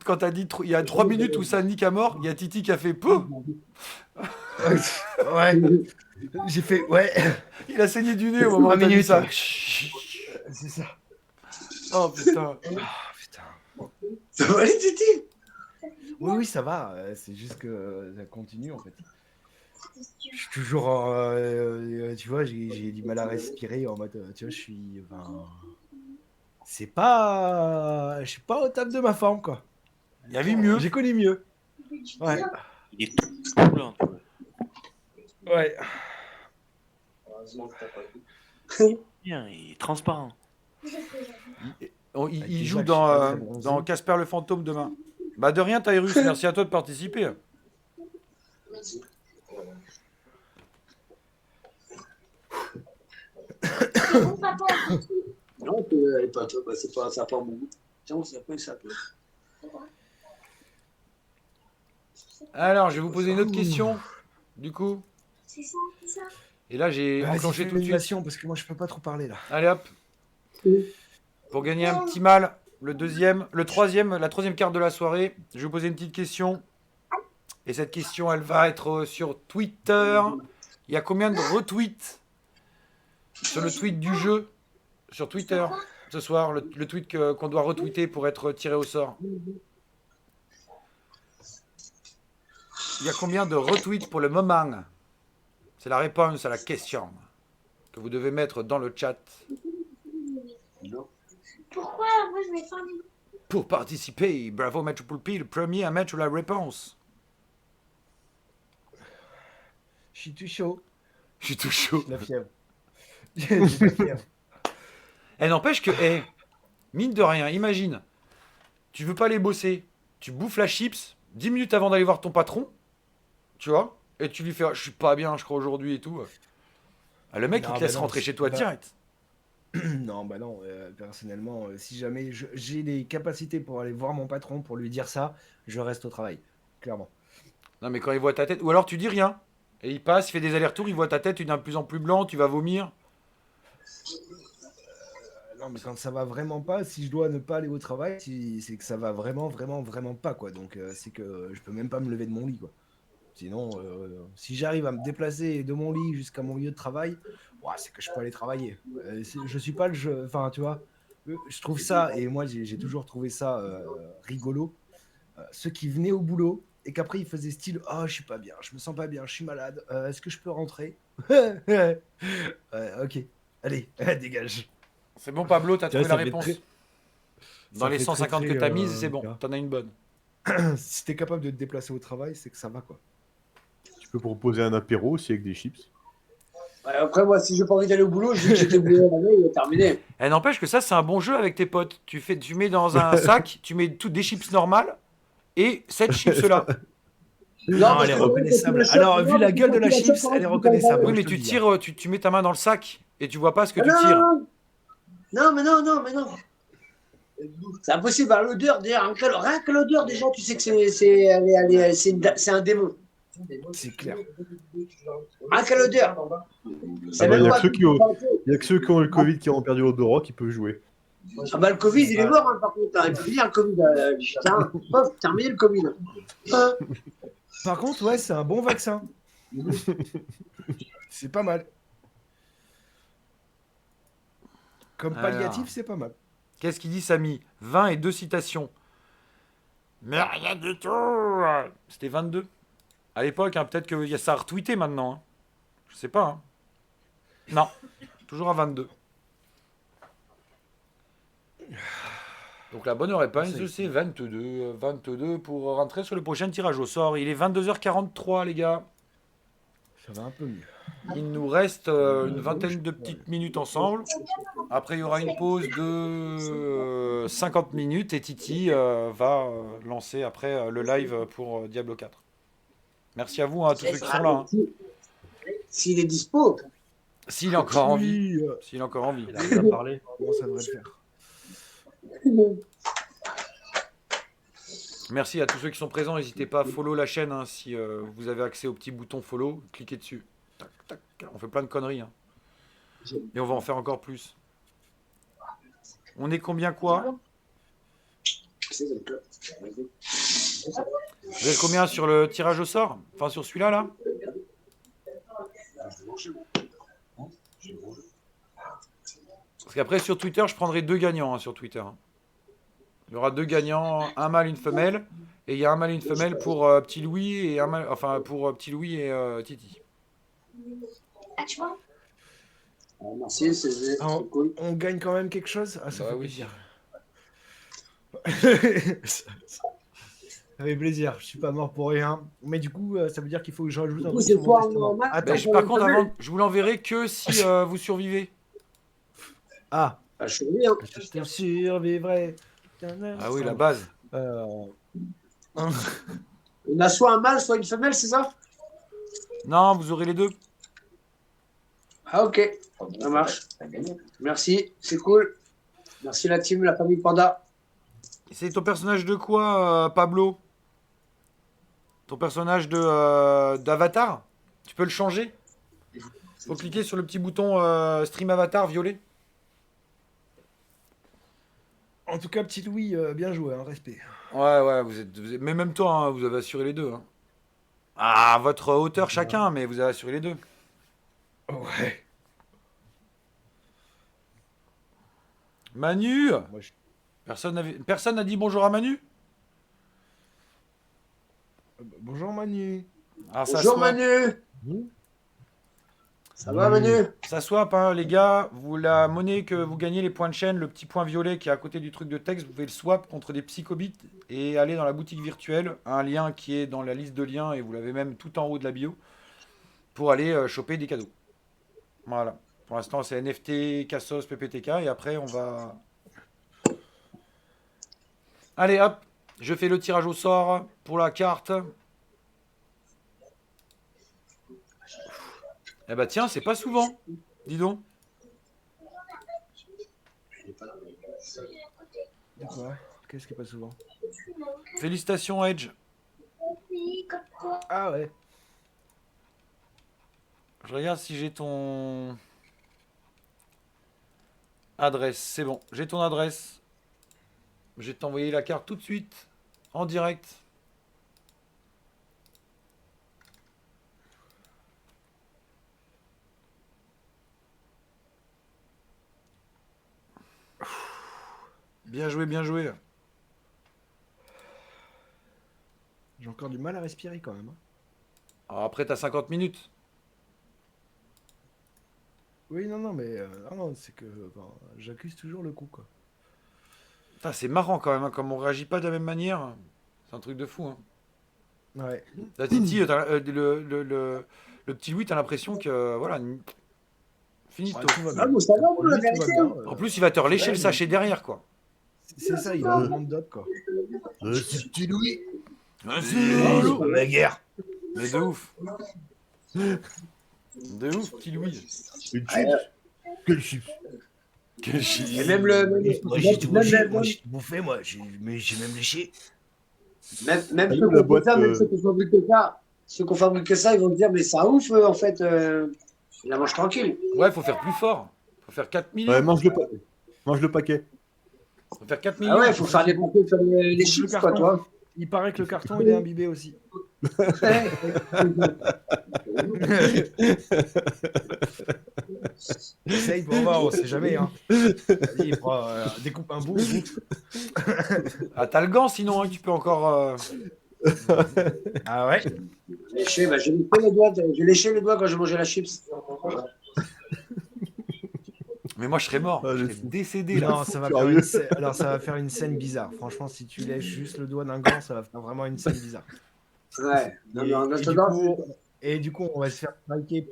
quand t'as dit, il y a 3 minutes où ça nique à mort, il y a Titi qui a fait peu. Ouais. J'ai fait, ouais. Il a saigné du nez au moment où 3 t'as dit minutes. ça. C'est ça. Oh putain. Ah, putain. Ça va aller, Titi? Oui, ça va. C'est juste que ça continue, en fait. Je suis toujours, tu vois, j'ai du mal à respirer en mode, tu vois, je suis, enfin, c'est pas, je suis pas au top de ma forme, quoi. Il y avait mieux. J'ai connu mieux. Ouais. Il est tout blanc. Ouais. Heureusement que t'as pas vu. Bien, il est transparent. Il Déjà joue que je suis pas très dans bronzé. Casper le fantôme demain. Bah de rien, Tyrus, merci à toi de participer. Merci. Bon, papa, Non, elle est pas top, c'est pas, ça n'a pas un bon goût. Tiens, on sait pas que ça peut. Alors, je vais vous poser une autre question, du coup. c'est ça, c'est ça. Et là, j'ai Vas-y, enclenché fais tout de suite. l'animation, parce que moi, je peux pas trop parler, là. Allez hop. Pour gagner un petit mal, la troisième carte de la soirée, je vais vous poser une petite question. Et cette question, elle va être sur Twitter. Il y a combien de retweets sur le tweet du jeu sur Twitter ce soir, le tweet qu'on doit retweeter pour être tiré au sort? Il y a combien de retweets pour le moment? C'est la réponse à la question que vous devez mettre dans le chat. Pourquoi moi je vais faire des... Pour participer, bravo Maître Poulpi, le premier à mettre la réponse. Je suis tout chaud. Je suis tout chaud. La fièvre. J'ai la fièvre. Elle n'empêche que, mine de rien, imagine, tu veux pas aller bosser, tu bouffes la chips 10 minutes avant d'aller voir ton patron, tu vois, et tu lui fais, je suis pas bien, je crois, aujourd'hui et tout. Ah, le mec, Non, il te bah laisse non, rentrer c'est chez toi pas- direct. Non, bah non, personnellement, si jamais j'ai les capacités pour aller voir mon patron pour lui dire ça, je reste au travail, clairement. Non, mais quand il voit ta tête. Ou alors tu dis rien. Et il passe, il fait des allers-retours, il voit ta tête, tu deviens de plus en plus blanc, tu vas vomir. Non, mais quand ça va vraiment pas, si je dois ne pas aller au travail, c'est que ça va vraiment, vraiment, vraiment pas, quoi. Donc, c'est que je peux même pas me lever de mon lit, quoi. Sinon, si j'arrive à me déplacer de mon lit jusqu'à mon lieu de travail, ouah, c'est que je peux aller travailler. Je suis pas le jeu. Enfin, tu vois, je trouve ça, et moi j'ai toujours trouvé ça rigolo. Ceux qui venaient au boulot et qu'après ils faisaient style: oh, je suis pas bien, je me sens pas bien, je suis malade, est-ce que je peux rentrer? Ouais, ok, allez, dégage. C'est bon, Pablo, t'as Tu vois, trouvé la ça fait réponse. très- Dans ça les fait 150 très, que t'as mises, c'est tu bon, vois. t'en as une bonne. Si t'es capable de te déplacer au travail, c'est que ça va, quoi. Tu peux proposer un apéro aussi avec des chips. Ouais, après, moi, si j'ai pas envie d'aller au boulot, je dis que j'étais boulot à la veille, il est terminé. Eh, n'empêche que ça, c'est un bon jeu avec tes potes. Tu mets dans un sac, tu mets des chips normales et cette chips là. Non, parce elle est que reconnaissable. quand tu la Alors, chopes, vu non, la parce que gueule quand de la tu la chips, chopes, elle est tu reconnaissable. Oui, je mais te tu le dis, tires, tu mets ta main dans le sac et tu vois pas ce que Ah tu non, tires. non, non. Non, mais non, non, mais non. C'est impossible. À l'odeur, déjà, rien que l'odeur, déjà, tu sais que c'est un démon. C'est clair. Rien que l'odeur. C'est Ah bah, même il y a pas que ceux tout. qui ont, il y a que ceux qui ont le Covid qui ont perdu l'odorat qui peuvent jouer. Ah bah, le Covid, il est mort, hein, par contre. Hein. Il faut finir le Covid. Putain, terminé le Covid. Hein. Par contre, ouais, c'est un bon vaccin. C'est pas mal. Comme Alors. palliatif, c'est pas mal. Qu'est-ce qu'il dit, Samy? 20 et 2 citations. Mais rien du tout. C'était 22. À l'époque, hein, peut-être que ça a retweeté maintenant. Hein. Je sais pas. Hein. Non, toujours à 22. Donc la bonne réponse, c'est 22. 22 pour rentrer sur le prochain tirage au sort. Il est 22h43, les gars. Ça va un peu mieux. Il nous reste une vingtaine de petites minutes ensemble. Après, il y aura une pause de 50 minutes et Titi va lancer après le live pour Diablo 4. Merci à vous, hein, à tous ceux qui sont là. Hein. S'il est dispo. S'il a encore envie. Oui, S'il a encore envie. Il arrive à parler. bon, ça devrait le faire. Merci à tous ceux qui sont présents. N'hésitez pas à follow la chaîne hein, si vous avez accès au petit bouton follow. Cliquez dessus. Tac, tac. On fait plein de conneries. Hein. Et on va en faire encore plus. On est combien quoi? Vous êtes combien sur le tirage au sort? Enfin sur celui-là là? Parce qu'après sur Twitter, je prendrai 2 gagnants hein, sur Twitter. Hein. Il y aura 2 gagnants, un mâle, une femelle. Et il y a un mâle et une femelle pour Petit Louis et un mâle, enfin pour Petit Louis et Titi. Ah, tu vois? Merci, c'est cool. On gagne quand même quelque chose? Ah, ça Bah fait oui. plaisir. Ça fait plaisir, je suis pas mort pour rien. Mais du coup, ça veut dire qu'il faut que je rajoute un Du coup, truc c'est sur mon toi testament. en maths, Attends, Ben, par contre, avant, je vous l'enverrai que si vous survivez. ah, Ah, je suis bien. je survivrai. Ah oui, la base. On a soit un mâle, soit une femelle, c'est ça? Non, vous aurez les deux. Ah, ok. Ça marche. Merci, c'est cool. Merci la team, la famille Panda. C'est ton personnage de quoi, Pablo? Ton personnage de d'Avatar? Tu peux le changer? Faut cliquer sur le petit bouton Stream Avatar violet. En tout cas, petit Louis, bien joué, hein, respect. Ouais, mais même toi, hein, vous avez assuré les deux. Hein. Ah, votre hauteur chacun, mais vous avez assuré les deux. Ouais. Manu! Moi, je- Personne n'a dit bonjour à Manu? Bonjour Manu. Ah, Bonjour Manu. Ça va Manu? Ça swap, hein, les gars. La monnaie que vous gagnez, les points de chaîne, le petit point violet qui est à côté du truc de texte, vous pouvez le swap contre des psychobits et aller dans la boutique virtuelle. Un lien qui est dans la liste de liens et vous l'avez même tout en haut de la bio pour aller choper des cadeaux. Voilà. Pour l'instant, c'est NFT, Cassos, PPTK et après, on va. Allez, hop. Je fais le tirage au sort pour la carte. Eh bah tiens, c'est pas souvent. Dis donc. De quoi? Qu'est-ce qui est pas souvent? Félicitations, Edge. Ah ouais. Je regarde si j'ai ton adresse. C'est bon, j'ai ton adresse. Je vais t'envoyer la carte tout de suite, en direct. Bien joué, bien joué. J'ai encore du mal à respirer quand même. Hein. Alors après, t'as 50 minutes. Oui, non, mais non, c'est que j'accuse toujours le coup, quoi. Putain, c'est marrant quand même, hein, comme on réagit pas de la même manière. C'est un truc de fou. Hein. Ouais. Là, Titi, le petit Louis, t'as l'impression que voilà, finito. Ouais, tout va bien. Ah, bon, ça va, Pour lui, la tout va vérité. bien, En plus, il va te relécher ouais, le sachet derrière, quoi. C'est ça, il a un monde d'op, quoi. C'est petit Louis. La guerre. Mais de ouf. De ouf, petit Louis. Une chips. Quel chips? Quel chier. Et même le. Moi, j'ai tout bouffé, même- moi, j'ai tout bouffé, moi, mais j'ai même léché. Même Ah, ceux la qui boîte, font ça, même ceux qui fabriquent ça, ceux qui fabriquent ça, ils vont te dire, mais ça ouf, en fait. Il la mange tranquille. Ouais, faut faire plus fort. Faut faire 4 millions. Ouais, mange le paquet. Faut faire 4 millions. Ah ouais, il faut faire des paquets comme les chips, quoi, toi. Il paraît que le carton, il est imbibé aussi. Essaye pour voir, on sait jamais. Hein. Vas-y, découpe un bout. Ah, t'as le gant sinon, hein, tu peux encore. Ah ouais. Léché, bah, j'ai léché les doigts, quand j'ai mangé la chips. Mais moi, je serais mort. Ah, je j'ai serais fou. décédé là. Non, ça va faire une scène... Alors, ça va faire une scène bizarre. Franchement, si tu lèches juste le doigt d'un gant, ça va faire vraiment une scène bizarre. Ouais. Non, Et, mais en et du attendant, coup, et du coup, on va se faire striker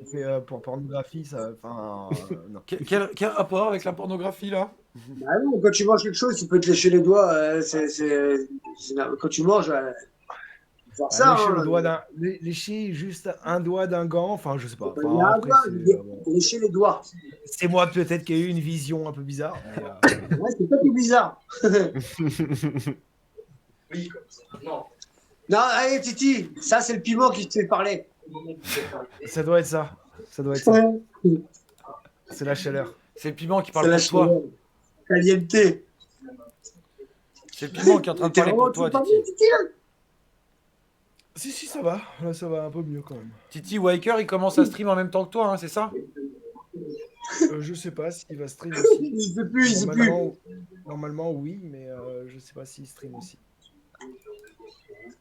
pour pornographie. Ça, enfin, non. Quel rapport avec la pornographie là? bah non, quand tu manges quelque chose, tu peux te lécher les doigts. Quand tu manges, faire ça. lécher hein. le doigt lécher juste un doigt d'un gant. Enfin, je sais pas. Il y a Enfin, un après, doigt, bon. lécher les doigts. C'est moi peut-être qui ai eu une vision un peu bizarre. Mais, Ouais, c'est pas tout bizarre. Oui, non. Non, allez, Titi, ça, c'est le piment qui te fait parler. ça doit être ça. Ça doit être ça. C'est la chaleur. C'est le piment qui C'est parle la pour toi. chaleur. Caliente. C'est le piment qui est en train de parler pour toi, Titi. Si, ça va. Là, ça va un peu mieux quand même. Titi Waker, il commence à stream en même temps que toi, hein, c'est ça? Je sais pas s'il va stream aussi. Il se plus, il se plus. Normalement, oui, mais je sais pas s'il stream aussi.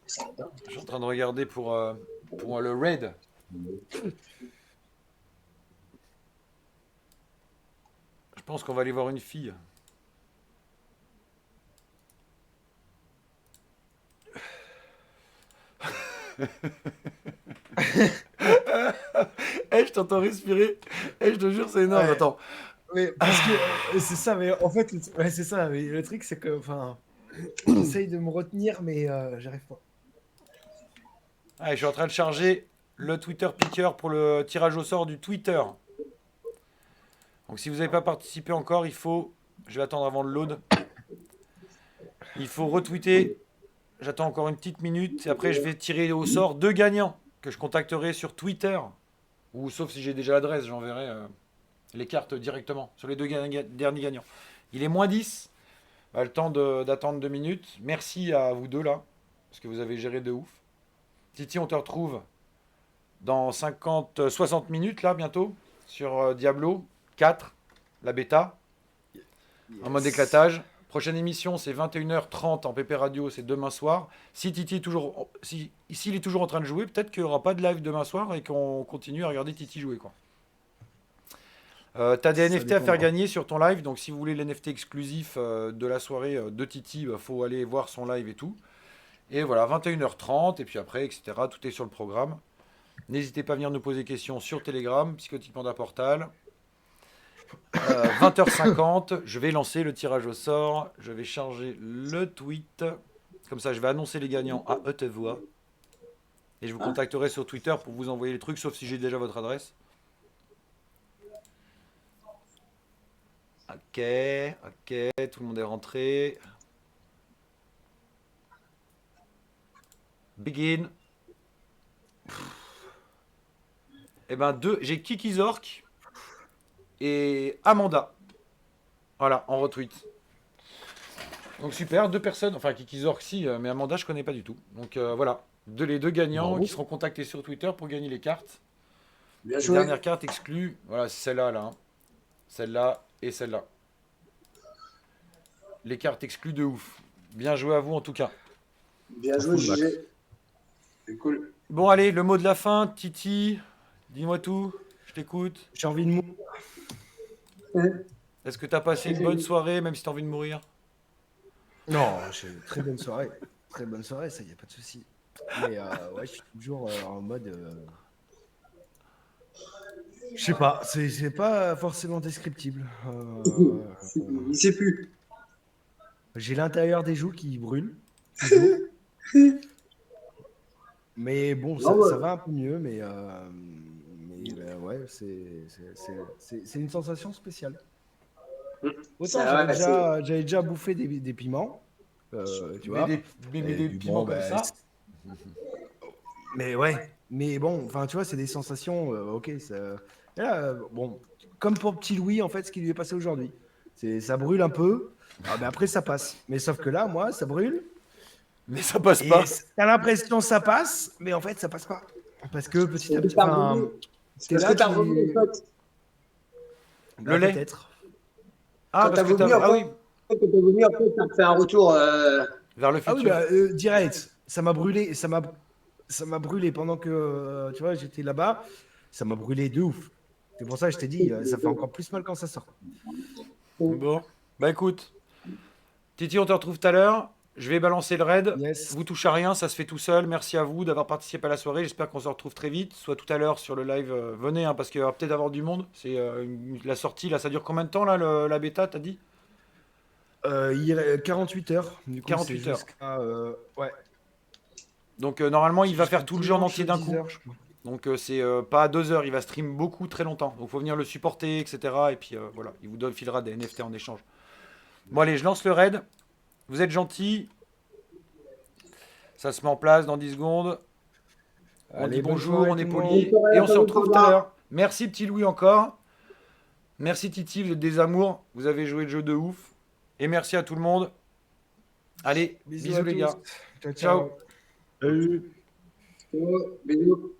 Je suis en train de regarder pour le raid. Je pense qu'on va aller voir une fille. Eh, je t'entends respirer. Eh, je te jure, c'est énorme. Ouais. Attends. Mais parce que c'est ça, mais en fait, ouais, c'est ça. Mais le truc, c'est que, enfin, j'essaye de me retenir, mais j'arrive pas. Allez, je suis en train de charger le Twitter Picker pour le tirage au sort du Twitter. Donc si vous n'avez pas participé encore, je vais attendre avant le load. Il faut retweeter. J'attends encore une petite minute et après je vais tirer au sort 2 gagnants que je contacterai sur Twitter. Ou sauf si j'ai déjà l'adresse, j'enverrai les cartes directement sur les 2 derniers gagnants. Il est moins 10. Bah, le temps d'attendre 2 minutes. Merci à vous deux là, parce que vous avez géré de ouf. Titi, on te retrouve dans 60 minutes là bientôt sur Diablo 4, la bêta, en mode éclatage. Prochaine émission, c'est 21h30 en PP Radio, c'est demain soir. Si Titi est toujours, s'il est toujours en train de jouer, peut-être qu'il n'y aura pas de live demain soir et qu'on continue à regarder Titi jouer, quoi. T'as des NFT à faire gagner sur ton live, donc si vous voulez l'NFT exclusif de la soirée de Titi, faut aller voir son live et tout. Et voilà, 21h30, et puis après, etc. Tout est sur le programme. N'hésitez pas à venir nous poser des questions sur Telegram, Psychotique Panda Portal. 20h50, je vais lancer le tirage au sort. Je vais charger le tweet. Comme ça, je vais annoncer les gagnants à haute voix. Et je vous contacterai sur Twitter pour vous envoyer les trucs, sauf si j'ai déjà votre adresse. Ok, ok, tout le monde est rentré. Begin. Eh ben, j'ai Kikizork et Amanda. Voilà, en retweet. Donc super, 2 personnes. Enfin, Kikizork, si, mais Amanda, je connais pas du tout. Donc voilà, les 2 gagnants Bravo. qui seront contactés sur Twitter pour gagner les cartes. Bien Les joué. dernières cartes exclues, voilà, c'est celle-là, là. Hein. Celle-là et celle-là. Les cartes exclues de ouf. Bien joué à vous en tout cas. Bien joué, JG. C'est cool. Bon, allez, le mot de la fin, Titi. Dis-moi tout, je t'écoute. J'ai envie de mourir. Est-ce que t'as passé une bonne soirée, même si t'as envie de mourir? Non, j'ai une très bonne soirée. Très bonne soirée, ça y a pas de souci. Mais ouais, je suis toujours en mode. Je sais pas, c'est pas forcément descriptible. Il sait plus. J'ai l'intérieur des joues qui brûle. toujours. Mais bon, ça, Non, ouais. ça va un peu mieux, mais ouais, c'est une sensation spéciale. Autant Ça, ouais, j'avais déjà bouffé des piments, tu vois. Mais Et des du piments bon, comme ça. Mais ouais, mais bon, enfin, tu vois, c'est des sensations, ok. Et là, bon, comme pour Petit Louis, en fait, ce qui lui est passé aujourd'hui. Ça brûle un peu, mais après, ça passe. Mais sauf que là, moi, ça brûle. Mais ça passe Et pas. t'as l'impression que ça passe, mais en fait, ça passe pas. Parce que petit à petit, T'as enfin, revu. t'es Parce là, que t'as revu les potes. Le lait. peut-être. Ah, Quand parce t'as que vomi, t'as. en Ah fait, oui, quand t'as vomi, en fait, t'as fait un retour. vers le Ah oui, futur. direct. Ça m'a brûlé, ça m'a brûlé pendant que, tu vois, j'étais là-bas. Ça m'a brûlé de ouf. C'est pour ça que je t'ai dit, ça fait encore plus mal quand ça sort. Bon, bah écoute, Titi, on te retrouve tout à l'heure. Je vais balancer le raid. Yes. Vous touchez à rien, ça se fait tout seul. Merci à vous d'avoir participé à la soirée. J'espère qu'on se retrouve très vite, soit tout à l'heure sur le live. Venez, hein, parce qu'il va peut-être avoir du monde. C'est la sortie, là, ça dure combien de temps, là, la bêta, t'as dit? 48 heures. Du coup, 48 c'est heures. jusqu'à, ouais. Donc normalement, il va Jusqu'à faire tout le jeu en dimanche, entier d'un 10 coup. heures, je crois. Donc c'est pas à 2 heures, il va stream beaucoup très longtemps. Donc faut venir le supporter, etc. Et puis voilà, il vous filera des NFT en échange. Bon allez, je lance le raid. Vous êtes gentils. Ça se met en place dans 10 secondes. On Allez, dit bonne bonjour, soirée, on est tout le poli. monde. Bonne soirée Et à on se tous, retrouve au tout à revoir. l'heure. Merci petit Louis encore. Merci Titi, vous êtes des amours. Vous avez joué le jeu de ouf. Et merci à tout le monde. Allez, bisous à les tous. gars. Ciao, Ciao. ciao. Bisous.